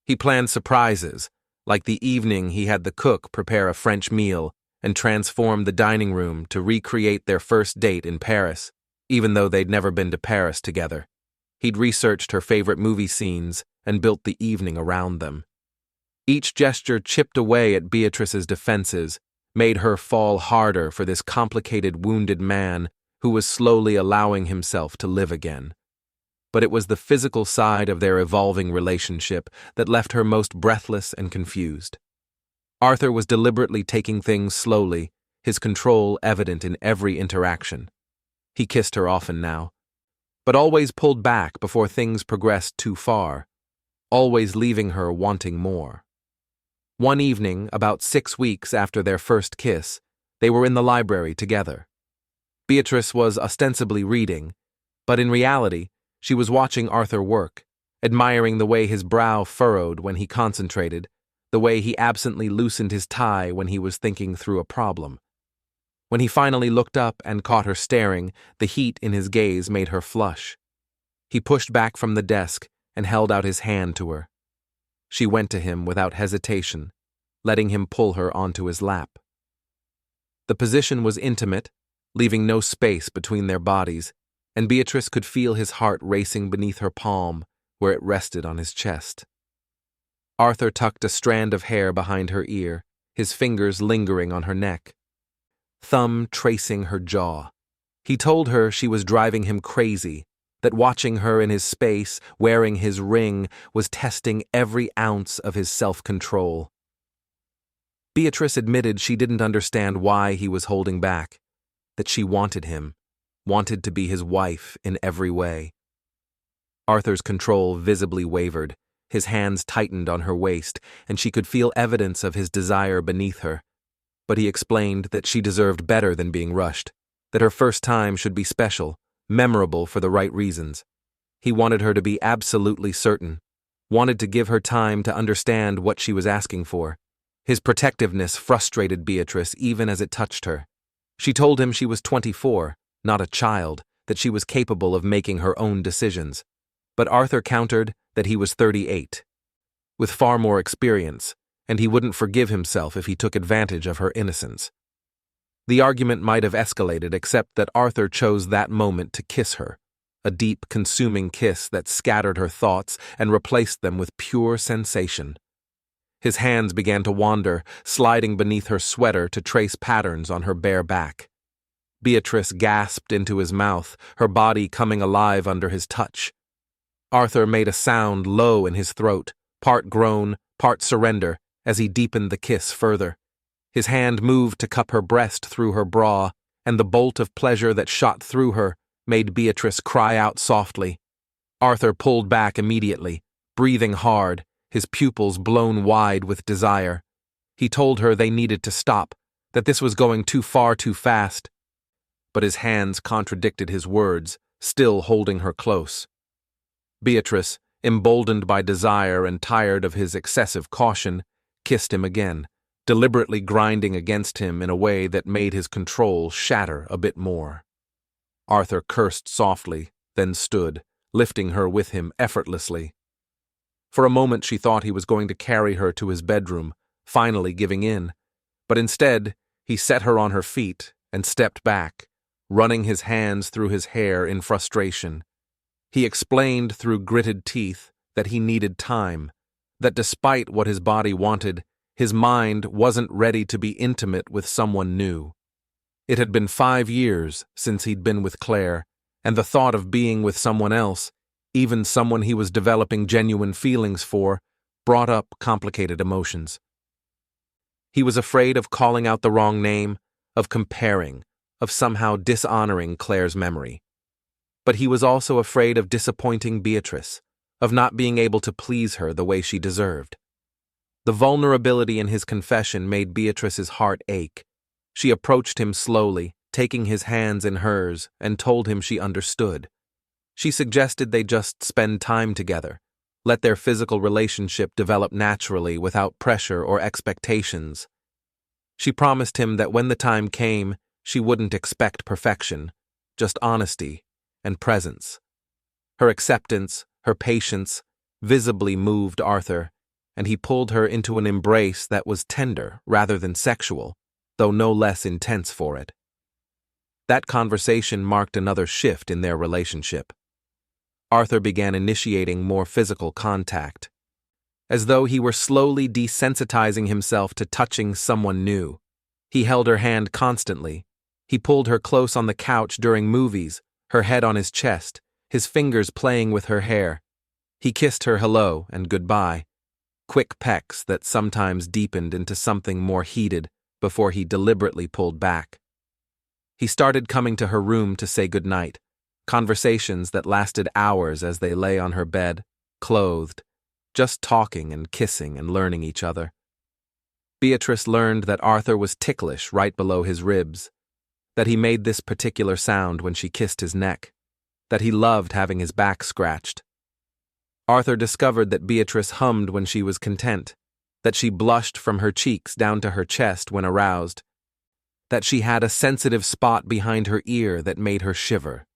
He planned surprises, like the evening he had the cook prepare a French meal and transform the dining room to recreate their first date in Paris, even though they'd never been to Paris together. He'd researched her favorite movie scenes and built the evening around them. Each gesture chipped away at Beatrice's defenses, made her fall harder for this complicated, wounded man who was slowly allowing himself to live again. But it was the physical side of their evolving relationship that left her most breathless and confused. Arthur was deliberately taking things slowly, his control evident in every interaction. He kissed her often now, but always pulled back before things progressed too far, always leaving her wanting more. One evening, about 6 weeks after their first kiss, they were in the library together. Beatrice was ostensibly reading, but in reality, she was watching Arthur work, admiring the way his brow furrowed when he concentrated, the way he absently loosened his tie when he was thinking through a problem. When he finally looked up and caught her staring, the heat in his gaze made her flush. He pushed back from the desk and held out his hand to her. She went to him without hesitation, letting him pull her onto his lap. The position was intimate, leaving no space between their bodies, and Beatrice could feel his heart racing beneath her palm where it rested on his chest. Arthur tucked a strand of hair behind her ear, his fingers lingering on her neck, thumb tracing her jaw. He told her she was driving him crazy, that watching her in his space, wearing his ring, was testing every ounce of his self-control. Beatrice admitted she didn't understand why he was holding back, that she wanted him, wanted to be his wife in every way. Arthur's control visibly wavered, his hands tightened on her waist, and she could feel evidence of his desire beneath her. But he explained that she deserved better than being rushed, that her first time should be special, memorable for the right reasons. He wanted her to be absolutely certain, wanted to give her time to understand what she was asking for. His protectiveness frustrated Beatrice even as it touched her. She told him she was 24, not a child, that she was capable of making her own decisions. But Arthur countered that he was 38, with far more experience, and he wouldn't forgive himself if he took advantage of her innocence. The argument might have escalated except that Arthur chose that moment to kiss her, a deep, consuming kiss that scattered her thoughts and replaced them with pure sensation. His hands began to wander, sliding beneath her sweater to trace patterns on her bare back. Beatrice gasped into his mouth, her body coming alive under his touch. Arthur made a sound low in his throat, part groan, part surrender, as he deepened the kiss further. His hand moved to cup her breast through her bra, and the bolt of pleasure that shot through her made Beatrice cry out softly. Arthur pulled back immediately, breathing hard, his pupils blown wide with desire. He told her they needed to stop, that this was going too far too fast. But his hands contradicted his words, still holding her close. Beatrice, emboldened by desire and tired of his excessive caution, kissed him again, deliberately grinding against him in a way that made his control shatter a bit more. Arthur cursed softly, then stood, lifting her with him effortlessly. For a moment she thought he was going to carry her to his bedroom, finally giving in, but instead he set her on her feet and stepped back, running his hands through his hair in frustration. He explained through gritted teeth that he needed time, that despite what his body wanted, his mind wasn't ready to be intimate with someone new. It had been 5 years since he'd been with Claire, and the thought of being with someone else, even someone he was developing genuine feelings for, brought up complicated emotions. He was afraid of calling out the wrong name, of comparing, of somehow dishonoring Claire's memory. But he was also afraid of disappointing Beatrice, of not being able to please her the way she deserved. The vulnerability in his confession made Beatrice's heart ache. She approached him slowly, taking his hands in hers, and told him she understood. She suggested they just spend time together, let their physical relationship develop naturally without pressure or expectations. She promised him that when the time came, she wouldn't expect perfection, just honesty and presence. Her acceptance, her patience, visibly moved Arthur, and he pulled her into an embrace that was tender rather than sexual, though no less intense for it. That conversation marked another shift in their relationship. Arthur began initiating more physical contact, as though he were slowly desensitizing himself to touching someone new. He held her hand constantly. He pulled her close on the couch during movies, her head on his chest, his fingers playing with her hair. He kissed her hello and goodbye, quick pecks that sometimes deepened into something more heated before he deliberately pulled back. He started coming to her room to say goodnight, conversations that lasted hours as they lay on her bed, clothed, just talking and kissing and learning each other. Beatrice learned that Arthur was ticklish right below his ribs, that he made this particular sound when she kissed his neck, that he loved having his back scratched. Arthur discovered that Beatrice hummed when she was content, that she blushed from her cheeks down to her chest when aroused, that she had a sensitive spot behind her ear that made her shiver.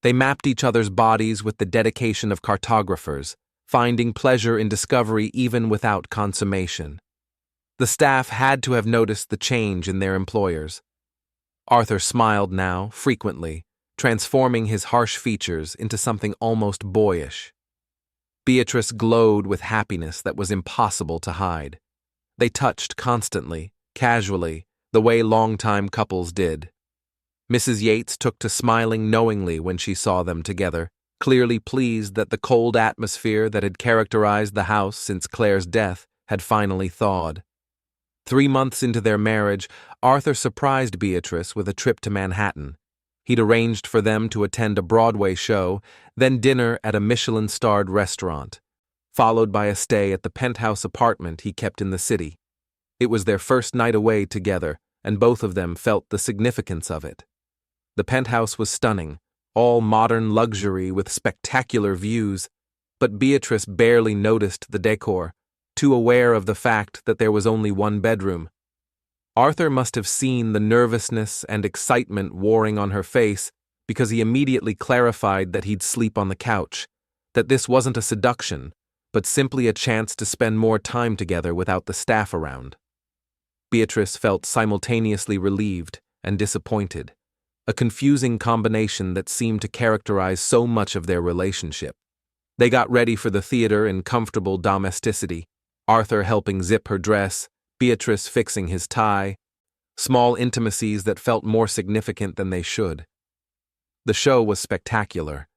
They mapped each other's bodies with the dedication of cartographers, finding pleasure in discovery even without consummation. The staff had to have noticed the change in their employers. Arthur smiled now, frequently, transforming his harsh features into something almost boyish. Beatrice glowed with happiness that was impossible to hide. They touched constantly, casually, the way longtime couples did. Mrs. Yates took to smiling knowingly when she saw them together, clearly pleased that the cold atmosphere that had characterized the house since Claire's death had finally thawed. 3 months into their marriage, Arthur surprised Beatrice with a trip to Manhattan. He'd arranged for them to attend a Broadway show, then dinner at a Michelin-starred restaurant, followed by a stay at the penthouse apartment he kept in the city. It was their first night away together, and both of them felt the significance of it. The penthouse was stunning, all modern luxury with spectacular views, but Beatrice barely noticed the decor, too aware of the fact that there was only one bedroom. Arthur must have seen the nervousness and excitement warring on her face because he immediately clarified that he'd sleep on the couch, that this wasn't a seduction, but simply a chance to spend more time together without the staff around. Beatrice felt simultaneously relieved and disappointed, a confusing combination that seemed to characterize so much of their relationship. They got ready for the theater in comfortable domesticity, Arthur helping zip her dress, Beatrice fixing his tie, small intimacies that felt more significant than they should. The show was spectacular,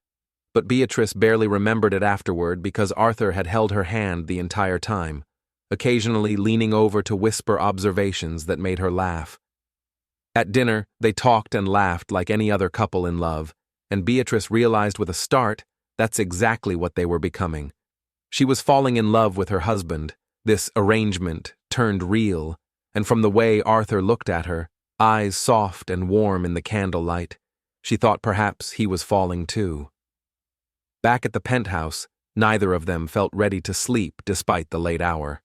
but Beatrice barely remembered it afterward because Arthur had held her hand the entire time, occasionally leaning over to whisper observations that made her laugh. At dinner, they talked and laughed like any other couple in love, and Beatrice realized with a start that's exactly what they were becoming. She was falling in love with her husband. This arrangement turned real, and from the way Arthur looked at her, eyes soft and warm in the candlelight, She thought perhaps he was falling too. Back at the penthouse, neither of them felt ready to sleep despite the late hour.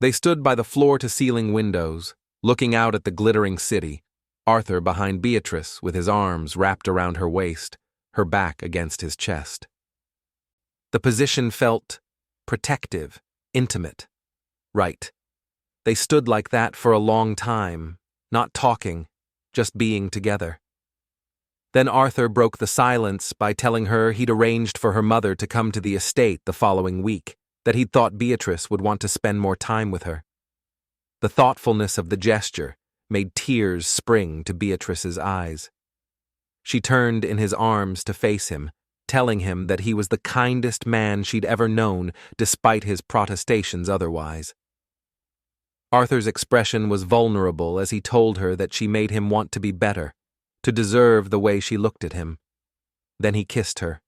They stood by the floor-to-ceiling windows, looking out at the glittering city, Arthur behind Beatrice with his arms wrapped around her waist, her back against his chest. The position felt protective, intimate. Right. They stood like that for a long time, not talking, just being together. Then Arthur broke the silence by telling her he'd arranged for her mother to come to the estate the following week, that he'd thought Beatrice would want to spend more time with her. The thoughtfulness of the gesture made tears spring to Beatrice's eyes. She turned in his arms to face him, telling him that he was the kindest man she'd ever known despite his protestations otherwise. Arthur's expression was vulnerable as he told her that she made him want to be better, to deserve the way she looked at him. Then he kissed her,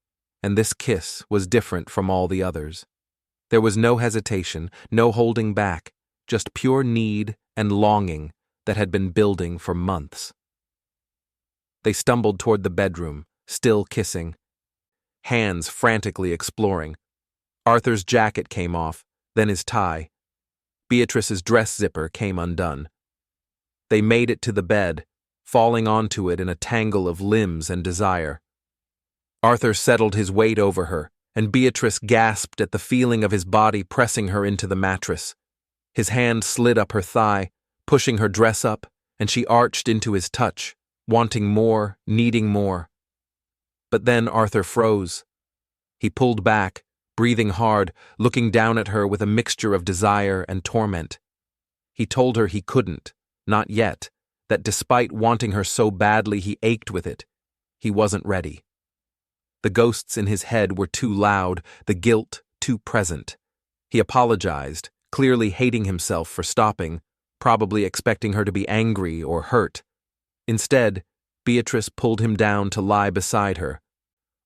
and this kiss was different from all the others. There was no hesitation, no holding back, just pure need and longing that had been building for months. They stumbled toward the bedroom, still kissing, hands frantically exploring. Arthur's jacket came off, then his tie. Beatrice's dress zipper came undone. They made it to the bed, falling onto it in a tangle of limbs and desire. Arthur settled his weight over her, and Beatrice gasped at the feeling of his body pressing her into the mattress. His hand slid up her thigh, pushing her dress up, and she arched into his touch, wanting more, needing more. But then Arthur froze. He pulled back, breathing hard, looking down at her with a mixture of desire and torment. He told her he couldn't, not yet, that despite wanting her so badly he ached with it, he wasn't ready. The ghosts in his head were too loud, the guilt too present. He apologized, clearly hating himself for stopping, probably expecting her to be angry or hurt. Instead, Beatrice pulled him down to lie beside her,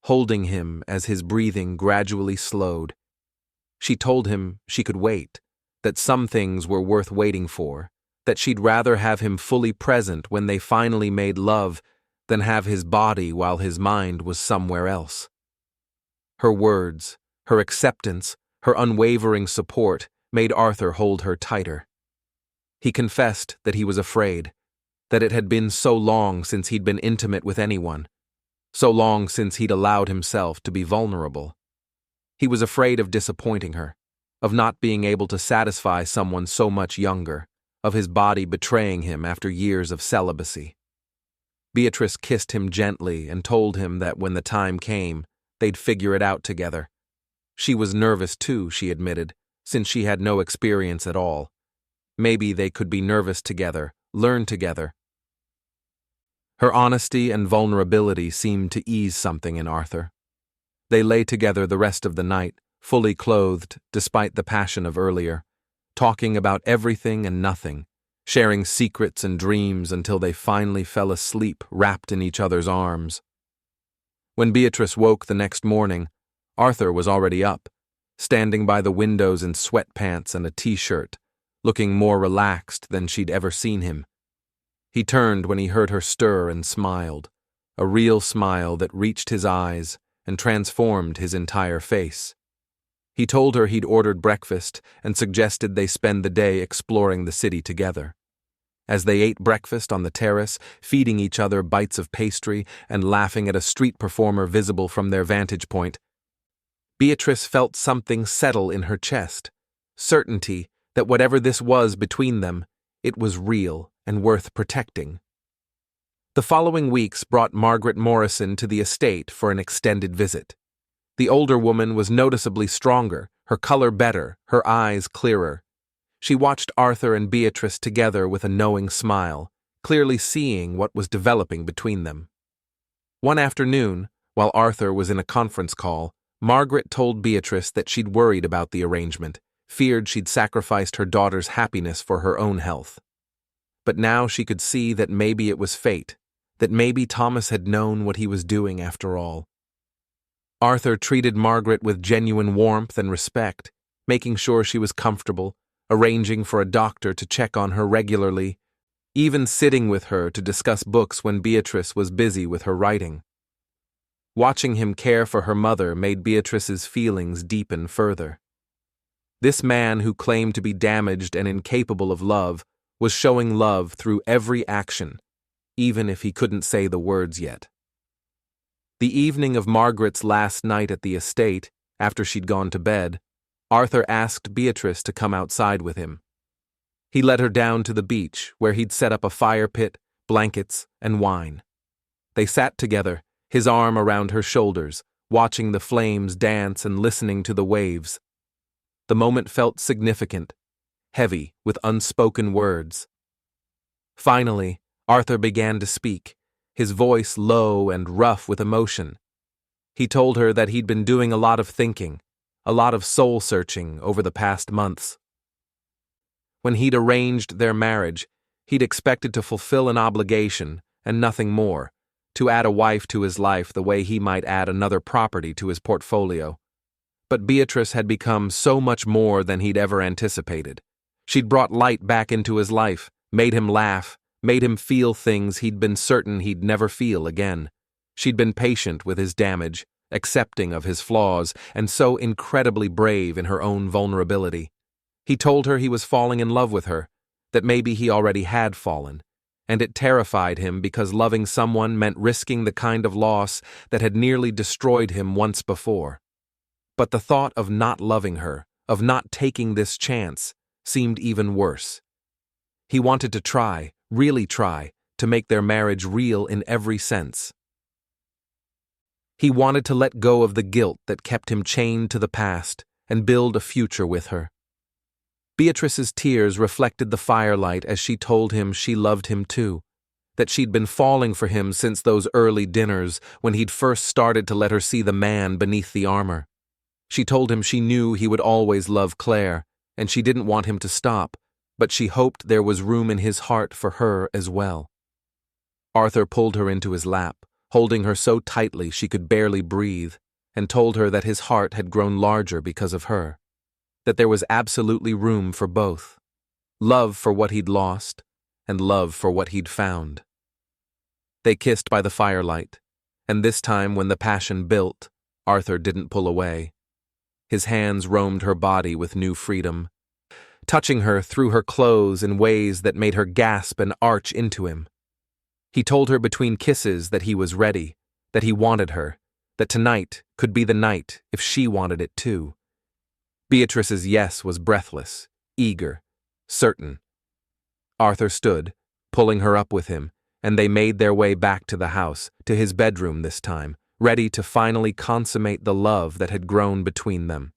holding him as his breathing gradually slowed. She told him she could wait, that some things were worth waiting for, that she'd rather have him fully present when they finally made love than have his body while his mind was somewhere else. Her words, her acceptance, her unwavering support made Arthur hold her tighter. He confessed that he was afraid, that it had been so long since he'd been intimate with anyone, so long since he'd allowed himself to be vulnerable. He was afraid of disappointing her, of not being able to satisfy someone so much younger, of his body betraying him after years of celibacy. Beatrice kissed him gently and told him that when the time came, they'd figure it out together. She was nervous too, she admitted, since she had no experience at all. Maybe they could be nervous together, learn together. Her honesty and vulnerability seemed to ease something in Arthur. They lay together the rest of the night, fully clothed despite the passion of earlier, talking about everything and nothing, sharing secrets and dreams until they finally fell asleep wrapped in each other's arms. When Beatrice woke the next morning, Arthur was already up, standing by the windows in sweatpants and a t-shirt, looking more relaxed than she'd ever seen him. He turned when he heard her stir and smiled, a real smile that reached his eyes and transformed his entire face. He told her he'd ordered breakfast and suggested they spend the day exploring the city together. As they ate breakfast on the terrace, feeding each other bites of pastry and laughing at a street performer visible from their vantage point, Beatrice felt something settle in her chest, certainty that whatever this was between them, it was real and worth protecting. The following weeks brought Margaret Morrison to the estate for an extended visit. The older woman was noticeably stronger, her color better, her eyes clearer. She watched Arthur and Beatrice together with a knowing smile, clearly seeing what was developing between them. One afternoon, while Arthur was in a conference call, Margaret told Beatrice that she'd worried about the arrangement, feared she'd sacrificed her daughter's happiness for her own health. But now she could see that maybe it was fate, that maybe Thomas had known what he was doing after all. Arthur treated Margaret with genuine warmth and respect, making sure she was comfortable, arranging for a doctor to check on her regularly, even sitting with her to discuss books when Beatrice was busy with her writing. Watching him care for her mother made Beatrice's feelings deepen further. This man who claimed to be damaged and incapable of love was showing love through every action, even if he couldn't say the words yet. The evening of Margaret's last night at the estate, after she'd gone to bed, Arthur asked Beatrice to come outside with him. He led her down to the beach, where he'd set up a fire pit, blankets, and wine. They sat together, his arm around her shoulders, watching the flames dance and listening to the waves. The moment felt significant, heavy with unspoken words. Finally, Arthur began to speak, his voice low and rough with emotion. He told her that he'd been doing a lot of thinking, a lot of soul-searching over the past months. When he'd arranged their marriage, he'd expected to fulfill an obligation and nothing more, to add a wife to his life the way he might add another property to his portfolio. But Beatrice had become so much more than he'd ever anticipated. She'd brought light back into his life, made him laugh, made him feel things he'd been certain he'd never feel again. She'd been patient with his damage, accepting of his flaws, and so incredibly brave in her own vulnerability. He told her he was falling in love with her, that maybe he already had fallen, and it terrified him because loving someone meant risking the kind of loss that had nearly destroyed him once before. But the thought of not loving her, of not taking this chance, seemed even worse. He wanted to try, really try, to make their marriage real in every sense. He wanted to let go of the guilt that kept him chained to the past and build a future with her. Beatrice's tears reflected the firelight as she told him she loved him too, that she'd been falling for him since those early dinners when he'd first started to let her see the man beneath the armor. She told him she knew he would always love Claire, and she didn't want him to stop, but she hoped there was room in his heart for her as well. Arthur pulled her into his lap, holding her so tightly she could barely breathe, and told her that his heart had grown larger because of her, that there was absolutely room for both, love for what he'd lost, and love for what he'd found. They kissed by the firelight, and this time when the passion built, Arthur didn't pull away. His hands roamed her body with new freedom, touching her through her clothes in ways that made her gasp and arch into him. He told her between kisses that he was ready, that he wanted her, that tonight could be the night if she wanted it too. Beatrice's yes was breathless, eager, certain. Arthur stood, pulling her up with him, and they made their way back to the house, to his bedroom this time, ready to finally consummate the love that had grown between them.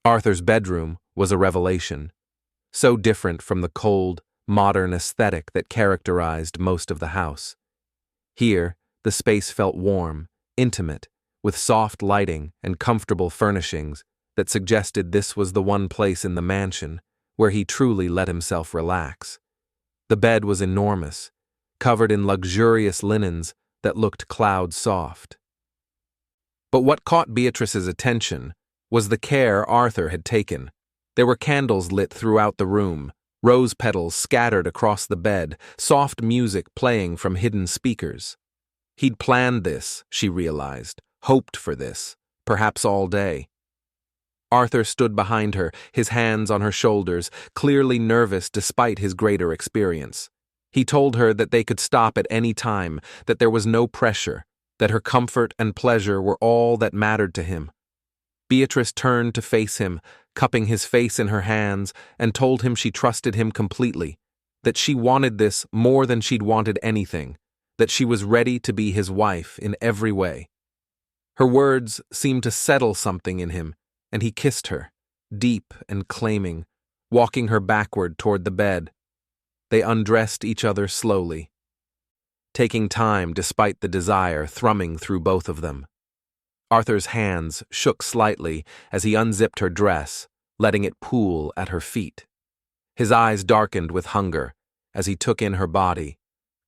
Arthur's bedroom was a revelation, so different from the cold, modern aesthetic that characterized most of the house. Here, the space felt warm, intimate, with soft lighting and comfortable furnishings that suggested this was the one place in the mansion where he truly let himself relax. The bed was enormous, covered in luxurious linens that looked cloud-soft. But what caught Beatrice's attention was the care Arthur had taken. There were candles lit throughout the room, rose petals scattered across the bed, soft music playing from hidden speakers. He'd planned this, she realized, hoped for this, perhaps all day. Arthur stood behind her, his hands on her shoulders, clearly nervous despite his greater experience. He told her that they could stop at any time, that there was no pressure, that her comfort and pleasure were all that mattered to him. Beatrice turned to face him, cupping his face in her hands, and told him she trusted him completely, that she wanted this more than she'd wanted anything, that she was ready to be his wife in every way. Her words seemed to settle something in him, and he kissed her, deep and claiming, walking her backward toward the bed. They undressed each other slowly, taking time despite the desire thrumming through both of them. Arthur's hands shook slightly as he unzipped her dress, letting it pool at her feet. His eyes darkened with hunger as he took in her body,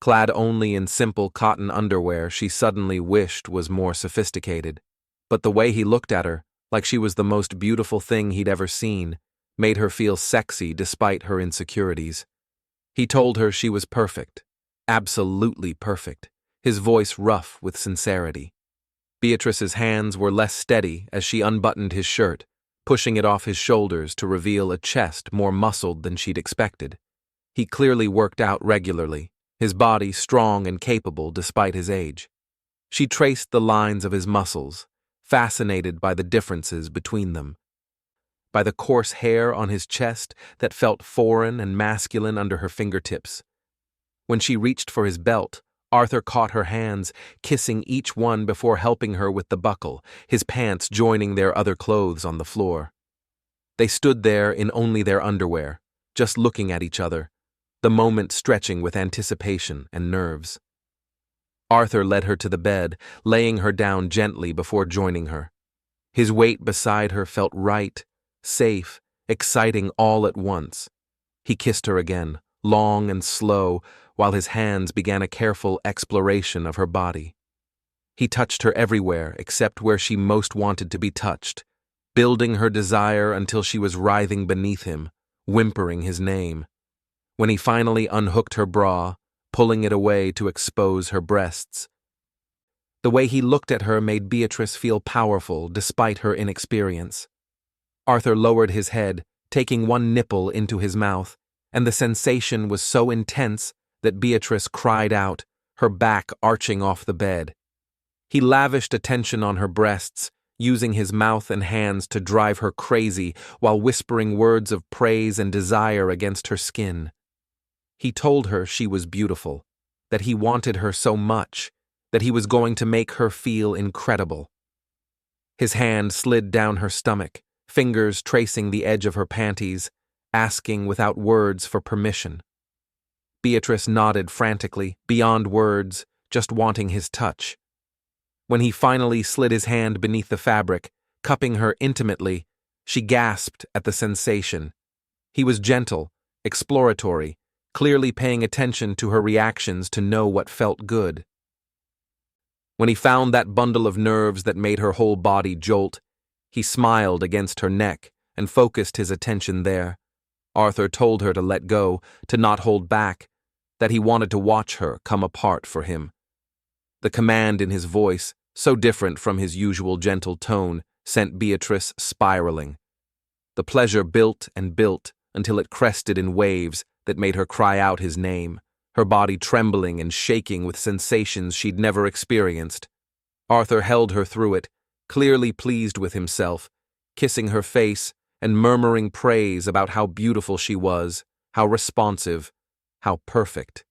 clad only in simple cotton underwear she suddenly wished was more sophisticated. But the way he looked at her, like she was the most beautiful thing he'd ever seen, made her feel sexy despite her insecurities. He told her she was perfect, absolutely perfect, his voice rough with sincerity. Beatrice's hands were less steady as she unbuttoned his shirt, pushing it off his shoulders to reveal a chest more muscled than she'd expected. He clearly worked out regularly, his body strong and capable despite his age. She traced the lines of his muscles, fascinated by the differences between them. By the coarse hair on his chest that felt foreign and masculine under her fingertips. When she reached for his belt, Arthur caught her hands, kissing each one before helping her with the buckle, his pants joining their other clothes on the floor. They stood there in only their underwear, just looking at each other, the moment stretching with anticipation and nerves. Arthur led her to the bed, laying her down gently before joining her. His weight beside her felt right, safe, exciting all at once. He kissed her again, long and slow, while his hands began a careful exploration of her body. He touched her everywhere except where she most wanted to be touched, building her desire until she was writhing beneath him, whimpering his name. When he finally unhooked her bra, pulling it away to expose her breasts. The way he looked at her made Beatrice feel powerful despite her inexperience. Arthur lowered his head, taking one nipple into his mouth, and the sensation was so intense that Beatrice cried out, her back arching off the bed. He lavished attention on her breasts, using his mouth and hands to drive her crazy while whispering words of praise and desire against her skin. He told her she was beautiful, that he wanted her so much, that he was going to make her feel incredible. His hand slid down her stomach, fingers tracing the edge of her panties, asking without words for permission. Beatrice nodded frantically, beyond words, just wanting his touch. When he finally slid his hand beneath the fabric, cupping her intimately, she gasped at the sensation. He was gentle, exploratory, clearly paying attention to her reactions to know what felt good. When he found that bundle of nerves that made her whole body jolt, he smiled against her neck and focused his attention there. Arthur told her to let go, to not hold back, that he wanted to watch her come apart for him. The command in his voice, so different from his usual gentle tone, sent Beatrice spiraling. The pleasure built and built until it crested in waves that made her cry out his name, her body trembling and shaking with sensations she'd never experienced. Arthur held her through it, clearly pleased with himself, kissing her face and murmuring praise about how beautiful she was, how responsive, how perfect.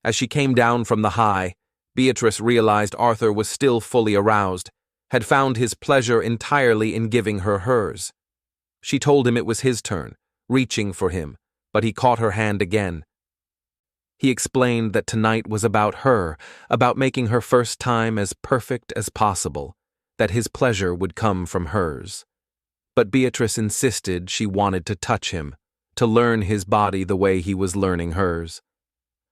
As she came down from the high, Beatrice realized Arthur was still fully aroused, had found his pleasure entirely in giving her hers. She told him it was his turn, reaching for him, but he caught her hand again. He explained that tonight was about her, about making her first time as perfect as possible, that his pleasure would come from hers. But Beatrice insisted she wanted to touch him, to learn his body the way he was learning hers.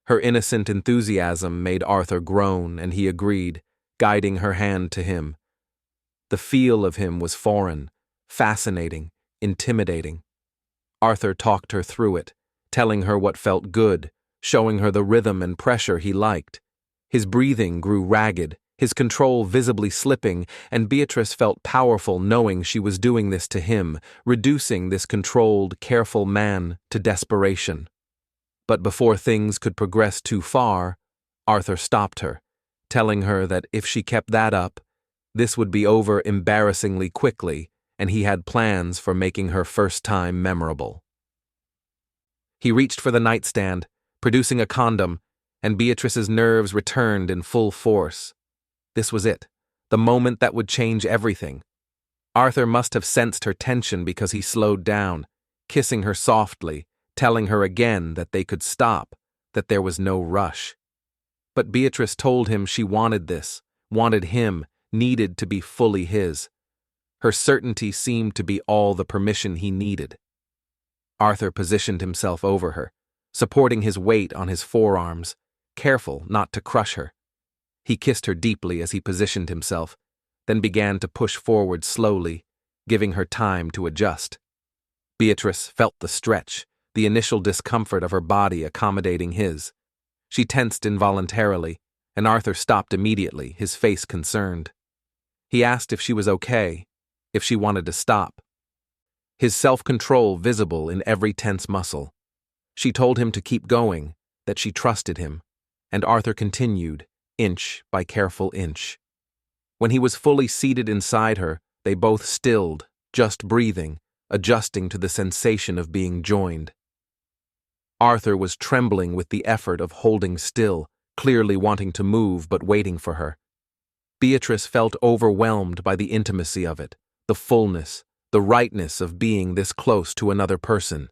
Her innocent enthusiasm made Arthur groan, and he agreed, guiding her hand to him. The feel of him was foreign, fascinating, intimidating. Arthur talked her through it, telling her what felt good, showing her the rhythm and pressure he liked. His breathing grew ragged, his control visibly slipping, and Beatrice felt powerful knowing she was doing this to him, reducing this controlled, careful man to desperation. But before things could progress too far, Arthur stopped her, telling her that if she kept that up, this would be over embarrassingly quickly, and he had plans for making her first time memorable. He reached for the nightstand, producing a condom, and Beatrice's nerves returned in full force. This was it, the moment that would change everything. Arthur must have sensed her tension because he slowed down, kissing her softly, telling her again that they could stop, that there was no rush. But Beatrice told him she wanted this, wanted him, needed to be fully his. Her certainty seemed to be all the permission he needed. Arthur positioned himself over her, supporting his weight on his forearms, careful not to crush her. He kissed her deeply as he positioned himself, then began to push forward slowly, giving her time to adjust. Beatrice felt the stretch, the initial discomfort of her body accommodating his. She tensed involuntarily, and Arthur stopped immediately, his face concerned. He asked if she was okay, if she wanted to stop. His self-control visible in every tense muscle. She told him to keep going, that she trusted him, and Arthur continued, inch by careful inch. When he was fully seated inside her, they both stilled, just breathing, adjusting to the sensation of being joined. Arthur was trembling with the effort of holding still, clearly wanting to move but waiting for her. Beatrice felt overwhelmed by the intimacy of it, the fullness, the rightness of being this close to another person.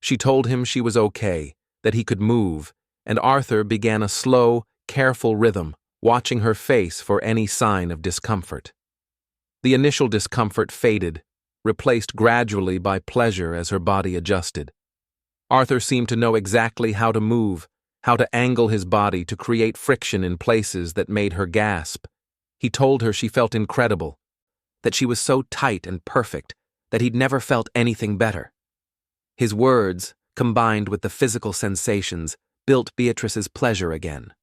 She told him she was okay, that he could move, and Arthur began a slow, careful rhythm, watching her face for any sign of discomfort. The initial discomfort faded, replaced gradually by pleasure as her body adjusted. Arthur seemed to know exactly how to move, how to angle his body to create friction in places that made her gasp. He told her she felt incredible, that she was so tight and perfect that he'd never felt anything better. His words, combined with the physical sensations, built Beatrice's pleasure again.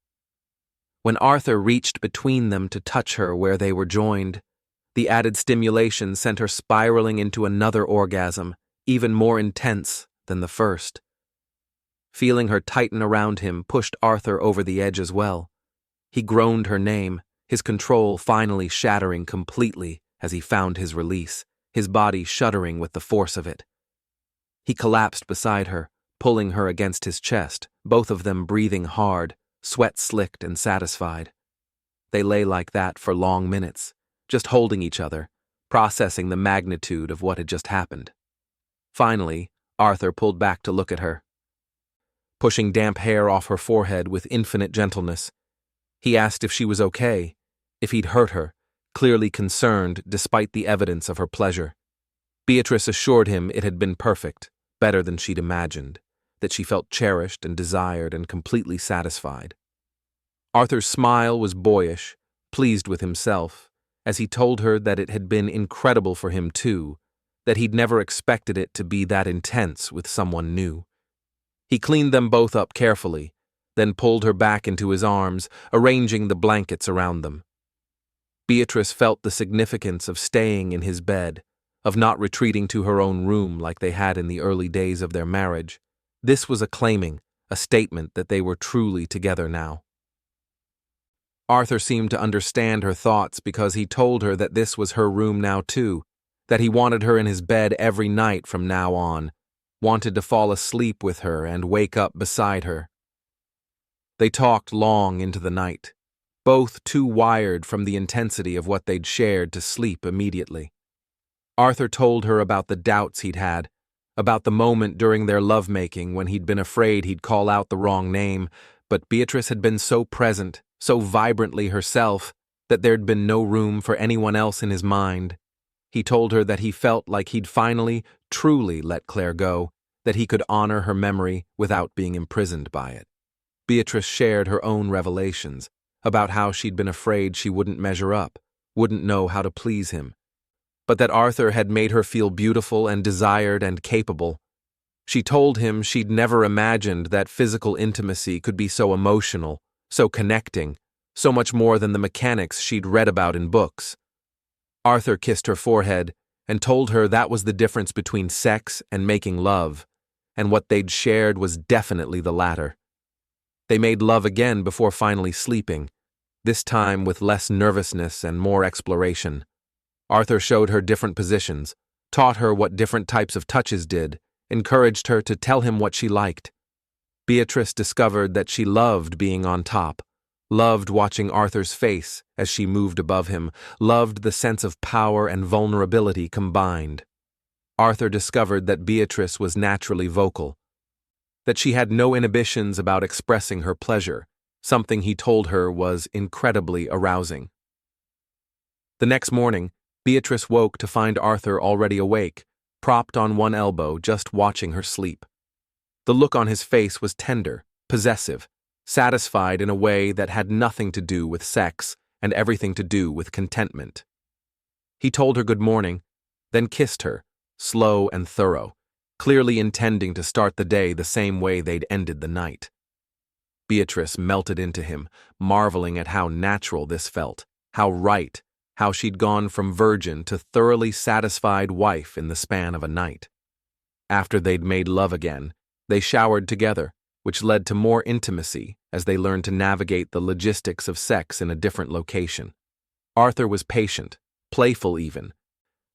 When Arthur reached between them to touch her where they were joined, the added stimulation sent her spiraling into another orgasm, even more intense than the first. Feeling her tighten around him pushed Arthur over the edge as well. He groaned her name, his control finally shattering completely as he found his release, his body shuddering with the force of it. He collapsed beside her, pulling her against his chest, both of them breathing hard, sweat slicked and satisfied. They lay like that for long minutes, just holding each other, processing the magnitude of what had just happened. Finally, Arthur pulled back to look at her. Pushing damp hair off her forehead with infinite gentleness, he asked if she was okay, if he'd hurt her, clearly concerned despite the evidence of her pleasure. Beatrice assured him it had been perfect, better than she'd imagined, that she felt cherished and desired and completely satisfied. Arthur's smile was boyish, pleased with himself, as he told her that it had been incredible for him too, that he'd never expected it to be that intense with someone new. He cleaned them both up carefully, then pulled her back into his arms, arranging the blankets around them. Beatrice felt the significance of staying in his bed, of not retreating to her own room like they had in the early days of their marriage. This was a claiming, a statement that they were truly together now. Arthur seemed to understand her thoughts because he told her that this was her room now too, that he wanted her in his bed every night from now on, wanted to fall asleep with her and wake up beside her. They talked long into the night, both too wired from the intensity of what they'd shared to sleep immediately. Arthur told her about the doubts he'd had, about the moment during their lovemaking when he'd been afraid he'd call out the wrong name, but Beatrice had been so present, so vibrantly herself, that there'd been no room for anyone else in his mind. He told her that he felt like he'd finally, truly let Claire go, that he could honor her memory without being imprisoned by it. Beatrice shared her own revelations about how she'd been afraid she wouldn't measure up, wouldn't know how to please him, but that Arthur had made her feel beautiful and desired and capable. She told him she'd never imagined that physical intimacy could be so emotional, so connecting, so much more than the mechanics she'd read about in books. Arthur kissed her forehead and told her that was the difference between sex and making love, and what they'd shared was definitely the latter. They made love again before finally sleeping, this time with less nervousness and more exploration. Arthur showed her different positions, taught her what different types of touches did, encouraged her to tell him what she liked. Beatrice discovered that she loved being on top, loved watching Arthur's face as she moved above him, loved the sense of power and vulnerability combined. Arthur discovered that Beatrice was naturally vocal, that she had no inhibitions about expressing her pleasure, something he told her was incredibly arousing. The next morning, Beatrice woke to find Arthur already awake, propped on one elbow, just watching her sleep. The look on his face was tender, possessive, satisfied in a way that had nothing to do with sex and everything to do with contentment. He told her good morning, then kissed her, slow and thorough, clearly intending to start the day the same way they'd ended the night. Beatrice melted into him, marveling at how natural this felt, how right, how she'd gone from virgin to thoroughly satisfied wife in the span of a night. After they'd made love again, they showered together, which led to more intimacy as they learned to navigate the logistics of sex in a different location. Arthur was patient, playful even,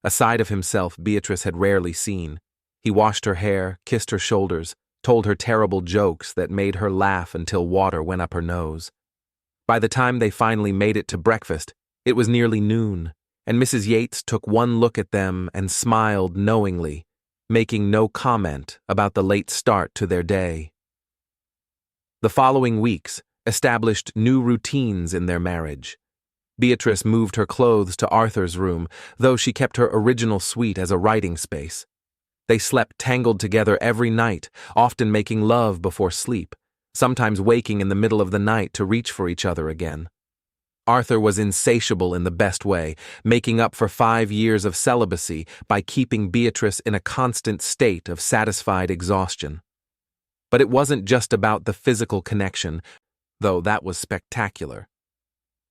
a side of himself Beatrice had rarely seen. He washed her hair, kissed her shoulders, told her terrible jokes that made her laugh until water went up her nose. By the time they finally made it to breakfast, it was nearly noon, and Mrs. Yates took one look at them and smiled knowingly, making no comment about the late start to their day. The following weeks established new routines in their marriage. Beatrice moved her clothes to Arthur's room, though she kept her original suite as a writing space. They slept tangled together every night, often making love before sleep, sometimes waking in the middle of the night to reach for each other again. Arthur was insatiable in the best way, making up for 5 years of celibacy by keeping Beatrice in a constant state of satisfied exhaustion. But it wasn't just about the physical connection, though that was spectacular.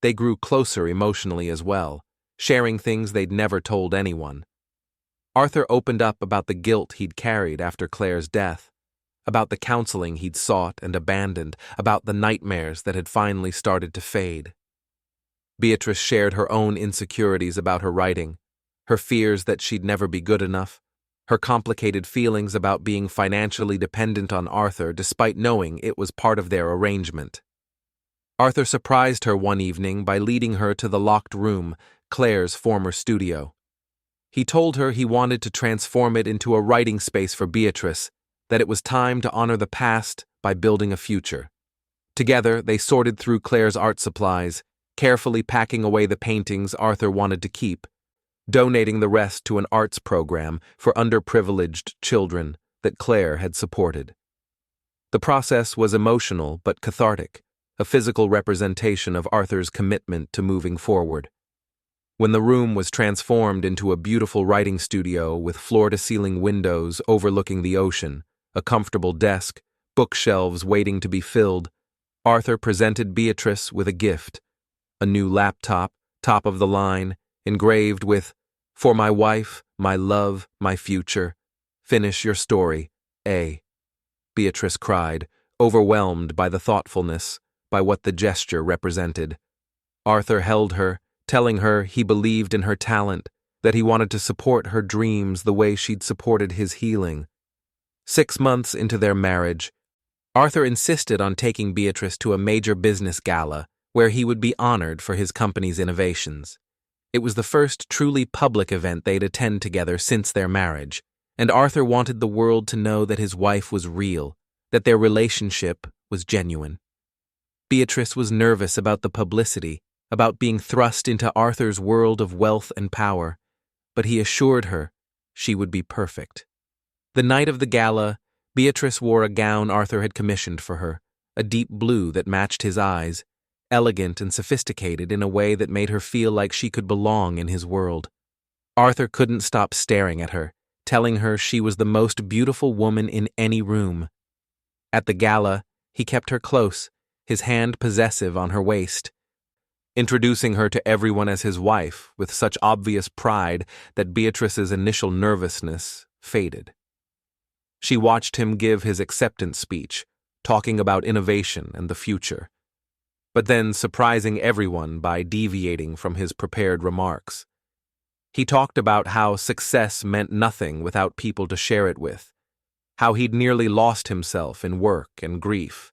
They grew closer emotionally as well, sharing things they'd never told anyone. Arthur opened up about the guilt he'd carried after Claire's death, about the counseling he'd sought and abandoned, about the nightmares that had finally started to fade. Beatrice shared her own insecurities about her writing, her fears that she'd never be good enough, her complicated feelings about being financially dependent on Arthur despite knowing it was part of their arrangement. Arthur surprised her one evening by leading her to the locked room, Claire's former studio. He told her he wanted to transform it into a writing space for Beatrice, that it was time to honor the past by building a future. Together, they sorted through Claire's art supplies, carefully packing away the paintings Arthur wanted to keep, donating the rest to an arts program for underprivileged children that Claire had supported. The process was emotional but cathartic, a physical representation of Arthur's commitment to moving forward. When the room was transformed into a beautiful writing studio with floor-to-ceiling windows overlooking the ocean, a comfortable desk, bookshelves waiting to be filled, Arthur presented Beatrice with a gift, a new laptop, top of the line, engraved with, "For my wife, my love, my future. Finish your story, A." Beatrice cried, overwhelmed by the thoughtfulness, by what the gesture represented. Arthur held her, telling her he believed in her talent, that he wanted to support her dreams the way she'd supported his healing. 6 months into their marriage, Arthur insisted on taking Beatrice to a major business gala where he would be honored for his company's innovations. It was the first truly public event they'd attend together since their marriage, and Arthur wanted the world to know that his wife was real, that their relationship was genuine. Beatrice was nervous about the publicity, about being thrust into Arthur's world of wealth and power, but he assured her she would be perfect. The night of the gala, Beatrice wore a gown Arthur had commissioned for her, a deep blue that matched his eyes, elegant and sophisticated in a way that made her feel like she could belong in his world. Arthur couldn't stop staring at her, telling her she was the most beautiful woman in any room. At the gala, he kept her close, his hand possessive on her waist, introducing her to everyone as his wife with such obvious pride that Beatrice's initial nervousness faded. She watched him give his acceptance speech, talking about innovation and the future, but then surprising everyone by deviating from his prepared remarks. He talked about how success meant nothing without people to share it with, how he'd nearly lost himself in work and grief,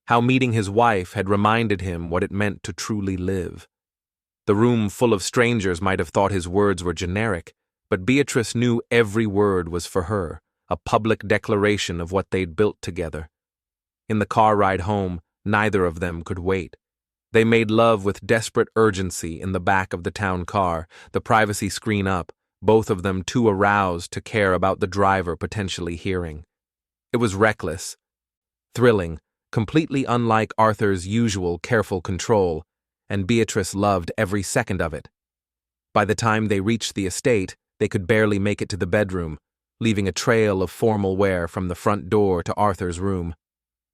how meeting his wife had reminded him what it meant to truly live. The room full of strangers might have thought his words were generic, but Beatrice knew every word was for her, a public declaration of what they'd built together. In the car ride home, neither of them could wait. They made love with desperate urgency in the back of the town car, the privacy screen up, both of them too aroused to care about the driver potentially hearing. It was reckless, thrilling, completely unlike Arthur's usual careful control, and Beatrice loved every second of it. By the time they reached the estate, they could barely make it to the bedroom, leaving a trail of formal wear from the front door to Arthur's room.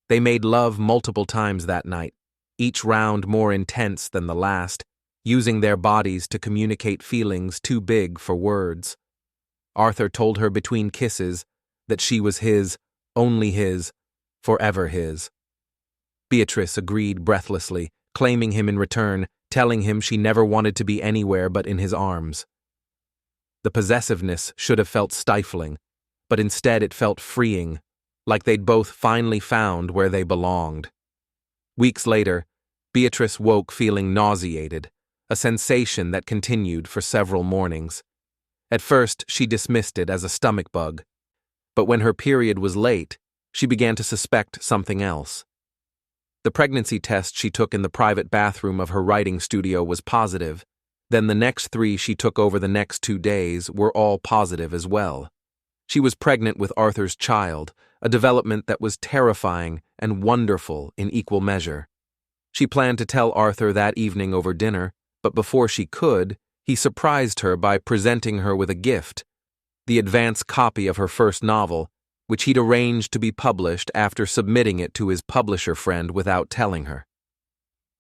They made love multiple times that night, each round more intense than the last, using their bodies to communicate feelings too big for words. Arthur told her between kisses that she was his, only his, forever his. Beatrice agreed breathlessly, claiming him in return, telling him she never wanted to be anywhere but in his arms. The possessiveness should have felt stifling, but instead it felt freeing, like they'd both finally found where they belonged. Weeks later, Beatrice woke feeling nauseated, a sensation that continued for several mornings. At first, she dismissed it as a stomach bug, but when her period was late, she began to suspect something else. The pregnancy test she took in the private bathroom of her writing studio was positive. Then the next 3 she took over the next 2 days were all positive as well. She was pregnant with Arthur's child, a development that was terrifying and wonderful in equal measure. She planned to tell Arthur that evening over dinner, but before she could, he surprised her by presenting her with a gift, the advance copy of her first novel, which he'd arranged to be published after submitting it to his publisher friend without telling her.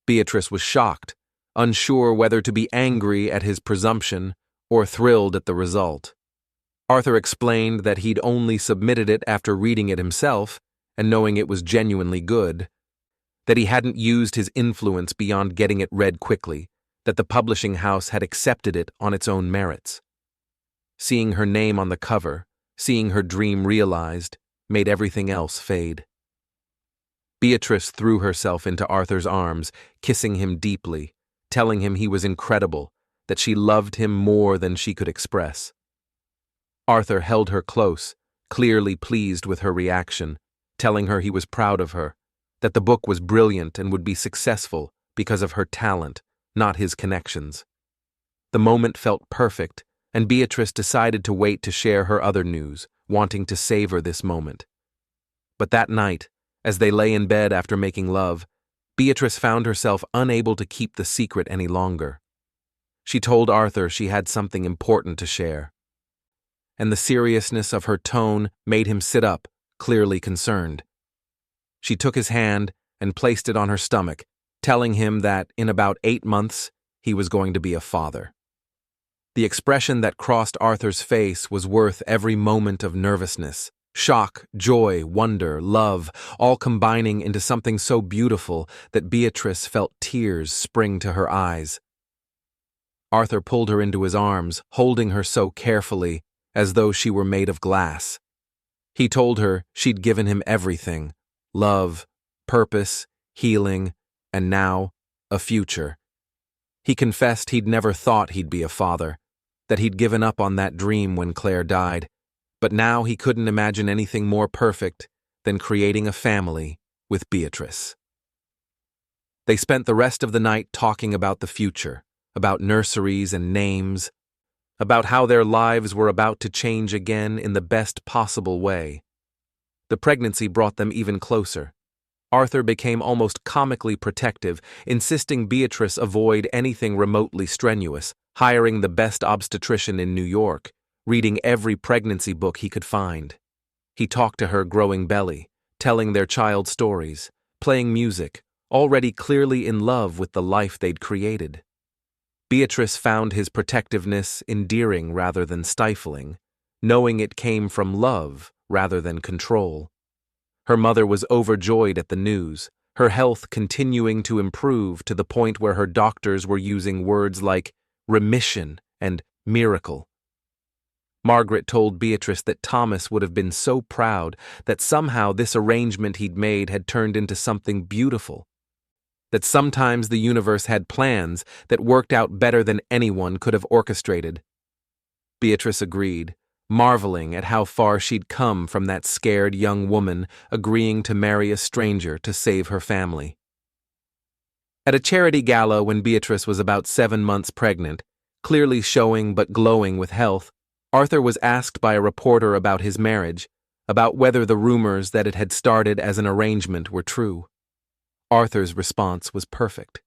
Beatrice was shocked, unsure whether to be angry at his presumption or thrilled at the result. Arthur explained that he'd only submitted it after reading it himself and knowing it was genuinely good, that he hadn't used his influence beyond getting it read quickly, that the publishing house had accepted it on its own merits. Seeing her name on the cover, seeing her dream realized, made everything else fade. Beatrice threw herself into Arthur's arms, kissing him deeply, telling him he was incredible, that she loved him more than she could express. Arthur held her close, clearly pleased with her reaction, telling her he was proud of her, that the book was brilliant and would be successful because of her talent, not his connections. The moment felt perfect, and Beatrice decided to wait to share her other news, wanting to savor this moment. But that night, as they lay in bed after making love, Beatrice found herself unable to keep the secret any longer. She told Arthur she had something important to share, and the seriousness of her tone made him sit up, clearly concerned. She took his hand and placed it on her stomach, telling him that in about 8 months he was going to be a father. The expression that crossed Arthur's face was worth every moment of nervousness, shock, joy, wonder, love, all combining into something so beautiful that Beatrice felt tears spring to her eyes. Arthur pulled her into his arms, holding her so carefully, as though she were made of glass. He told her she'd given him everything: love, purpose, healing, and now, a future. He confessed he'd never thought he'd be a father, that he'd given up on that dream when Claire died, but now he couldn't imagine anything more perfect than creating a family with Beatrice. They spent the rest of the night talking about the future, about nurseries and names, about how their lives were about to change again in the best possible way. The pregnancy brought them even closer. Arthur became almost comically protective, insisting Beatrice avoid anything remotely strenuous, hiring the best obstetrician in New York, reading every pregnancy book he could find. He talked to her growing belly, telling their child stories, playing music, already clearly in love with the life they'd created. Beatrice found his protectiveness endearing rather than stifling, knowing it came from love rather than control. Her mother was overjoyed at the news, her health continuing to improve to the point where her doctors were using words like remission and miracle. Margaret told Beatrice that Thomas would have been so proud that somehow this arrangement he'd made had turned into something beautiful, that sometimes the universe had plans that worked out better than anyone could have orchestrated. Beatrice agreed, marveling at how far she'd come from that scared young woman agreeing to marry a stranger to save her family. At a charity gala when Beatrice was about 7 months pregnant, clearly showing but glowing with health, Arthur was asked by a reporter about his marriage, about whether the rumors that it had started as an arrangement were true. Arthur's response was perfect.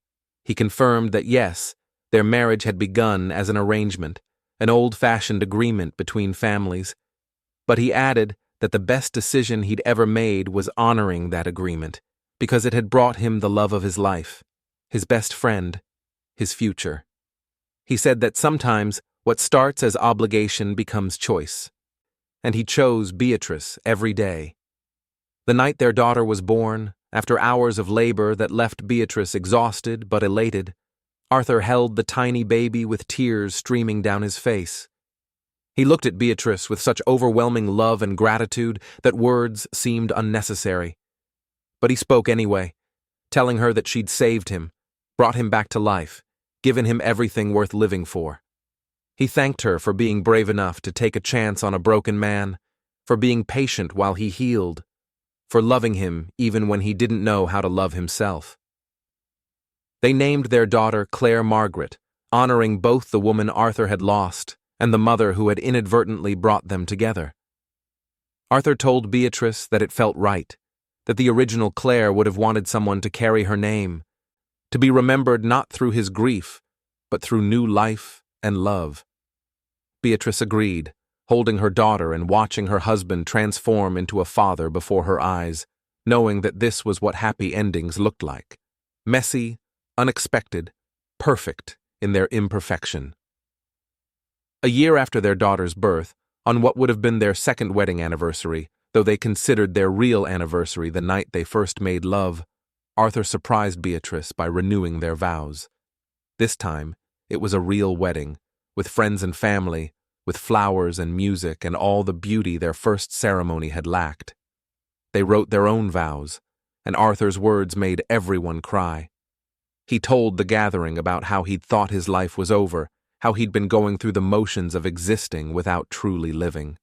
He confirmed that yes, their marriage had begun as an arrangement, an old-fashioned agreement between families. But he added that the best decision he'd ever made was honoring that agreement, because it had brought him the love of his life, his best friend, his future. He said that sometimes what starts as obligation becomes choice, and he chose Beatrice every day. The night their daughter was born, after hours of labor that left Beatrice exhausted but elated, Arthur held the tiny baby with tears streaming down his face. He looked at Beatrice with such overwhelming love and gratitude that words seemed unnecessary. But he spoke anyway, telling her that she'd saved him, brought him back to life, given him everything worth living for. He thanked her for being brave enough to take a chance on a broken man, for being patient while he healed, for loving him even when he didn't know how to love himself. They named their daughter Claire Margaret, honoring both the woman Arthur had lost and the mother who had inadvertently brought them together. Arthur told Beatrice that it felt right, that the original Claire would have wanted someone to carry her name, to be remembered not through his grief, but through new life and love. Beatrice agreed, holding her daughter and watching her husband transform into a father before her eyes, knowing that this was what happy endings looked like: messy, unexpected, perfect in their imperfection. A year after their daughter's birth, on what would have been their second wedding anniversary, though they considered their real anniversary the night they first made love, Arthur surprised Beatrice by renewing their vows. This time, it was a real wedding, with friends and family, with flowers and music and all the beauty their first ceremony had lacked. They wrote their own vows, and Arthur's words made everyone cry. He told the gathering about how he'd thought his life was over, how he'd been going through the motions of existing without truly living.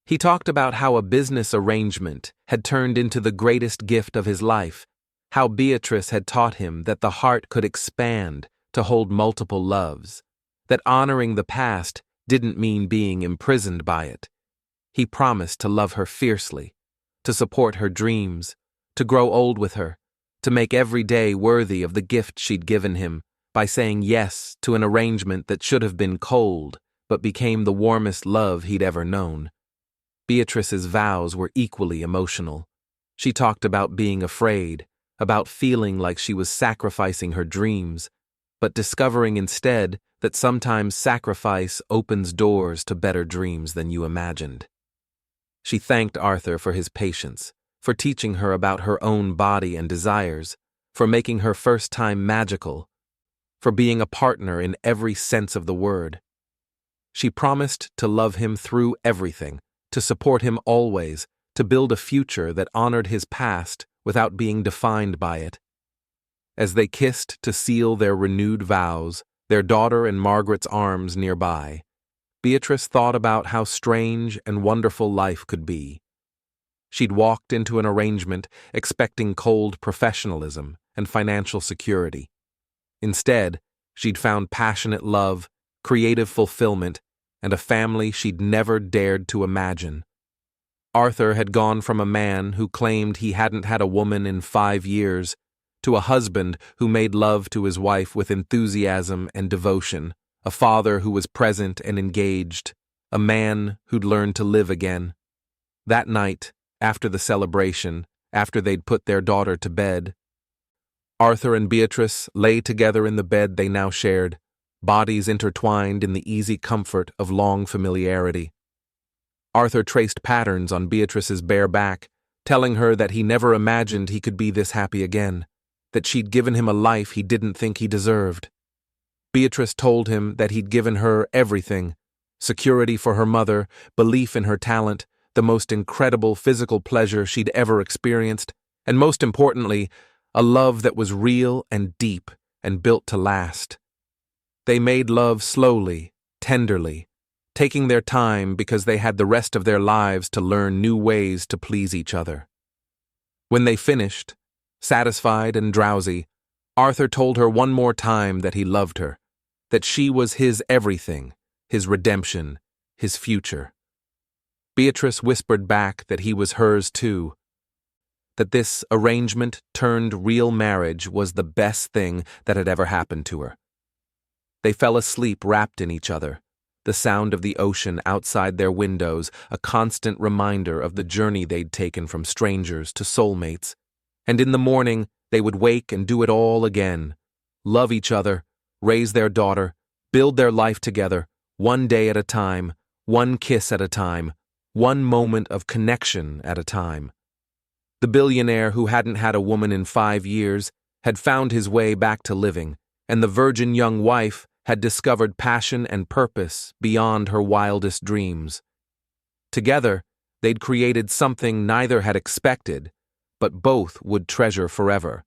He talked about how a business arrangement had turned into the greatest gift of his life, how Beatrice had taught him that the heart could expand to hold multiple loves, that honoring the past didn't mean being imprisoned by it. He promised to love her fiercely, to support her dreams, to grow old with her, to make every day worthy of the gift she'd given him, by saying yes to an arrangement that should have been cold, but became the warmest love he'd ever known. Beatrice's vows were equally emotional. She talked about being afraid, about feeling like she was sacrificing her dreams, but discovering instead that sometimes sacrifice opens doors to better dreams than you imagined. She thanked Arthur for his patience, for teaching her about her own body and desires, for making her first time magical, for being a partner in every sense of the word. She promised to love him through everything, to support him always, to build a future that honored his past without being defined by it. As they kissed to seal their renewed vows, their daughter in Margaret's arms nearby, Beatrice thought about how strange and wonderful life could be. She'd walked into an arrangement expecting cold professionalism and financial security. Instead, she'd found passionate love, creative fulfillment, and a family she'd never dared to imagine. Arthur had gone from a man who claimed he hadn't had a woman in 5 years to a husband who made love to his wife with enthusiasm and devotion, a father who was present and engaged, a man who'd learned to live again. That night, after the celebration, after they'd put their daughter to bed, Arthur and Beatrice lay together in the bed they now shared, bodies intertwined in the easy comfort of long familiarity. Arthur traced patterns on Beatrice's bare back, telling her that he never imagined he could be this happy again, that she'd given him a life he didn't think he deserved. Beatrice told him that he'd given her everything: security for her mother, belief in her talent, the most incredible physical pleasure she'd ever experienced, and most importantly, a love that was real and deep and built to last. They made love slowly, tenderly, taking their time because they had the rest of their lives to learn new ways to please each other. When they finished, satisfied and drowsy, Arthur told her one more time that he loved her, that she was his everything, his redemption, his future. Beatrice whispered back that he was hers too, that this arrangement turned real marriage was the best thing that had ever happened to her. They fell asleep wrapped in each other, the sound of the ocean outside their windows a constant reminder of the journey they'd taken from strangers to soulmates. And in the morning, they would wake and do it all again. Love each other, raise their daughter, build their life together, one day at a time, one kiss at a time, one moment of connection at a time. The billionaire who hadn't had a woman in 5 years had found his way back to living, and the virgin young wife had discovered passion and purpose beyond her wildest dreams. Together, they'd created something neither had expected, but both would treasure forever.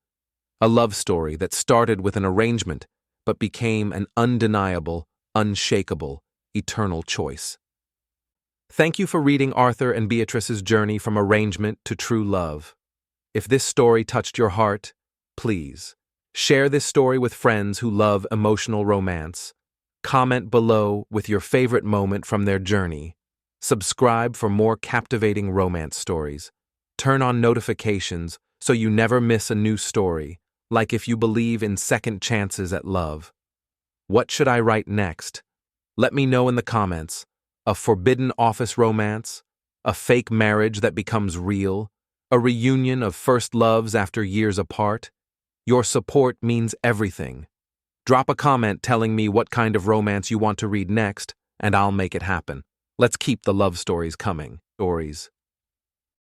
A love story that started with an arrangement, but became an undeniable, unshakable, eternal choice. Thank you for reading Arthur and Beatrice's journey from arrangement to true love. If this story touched your heart, please share this story with friends who love emotional romance. Comment below with your favorite moment from their journey. Subscribe for more captivating romance stories. Turn on notifications so you never miss a new story, like if you believe in second chances at love. What should I write next? Let me know in the comments. A forbidden office romance? A fake marriage that becomes real? A reunion of first loves after years apart? Your support means everything. Drop a comment telling me what kind of romance you want to read next, and I'll make it happen. Let's keep the love stories coming. Stories.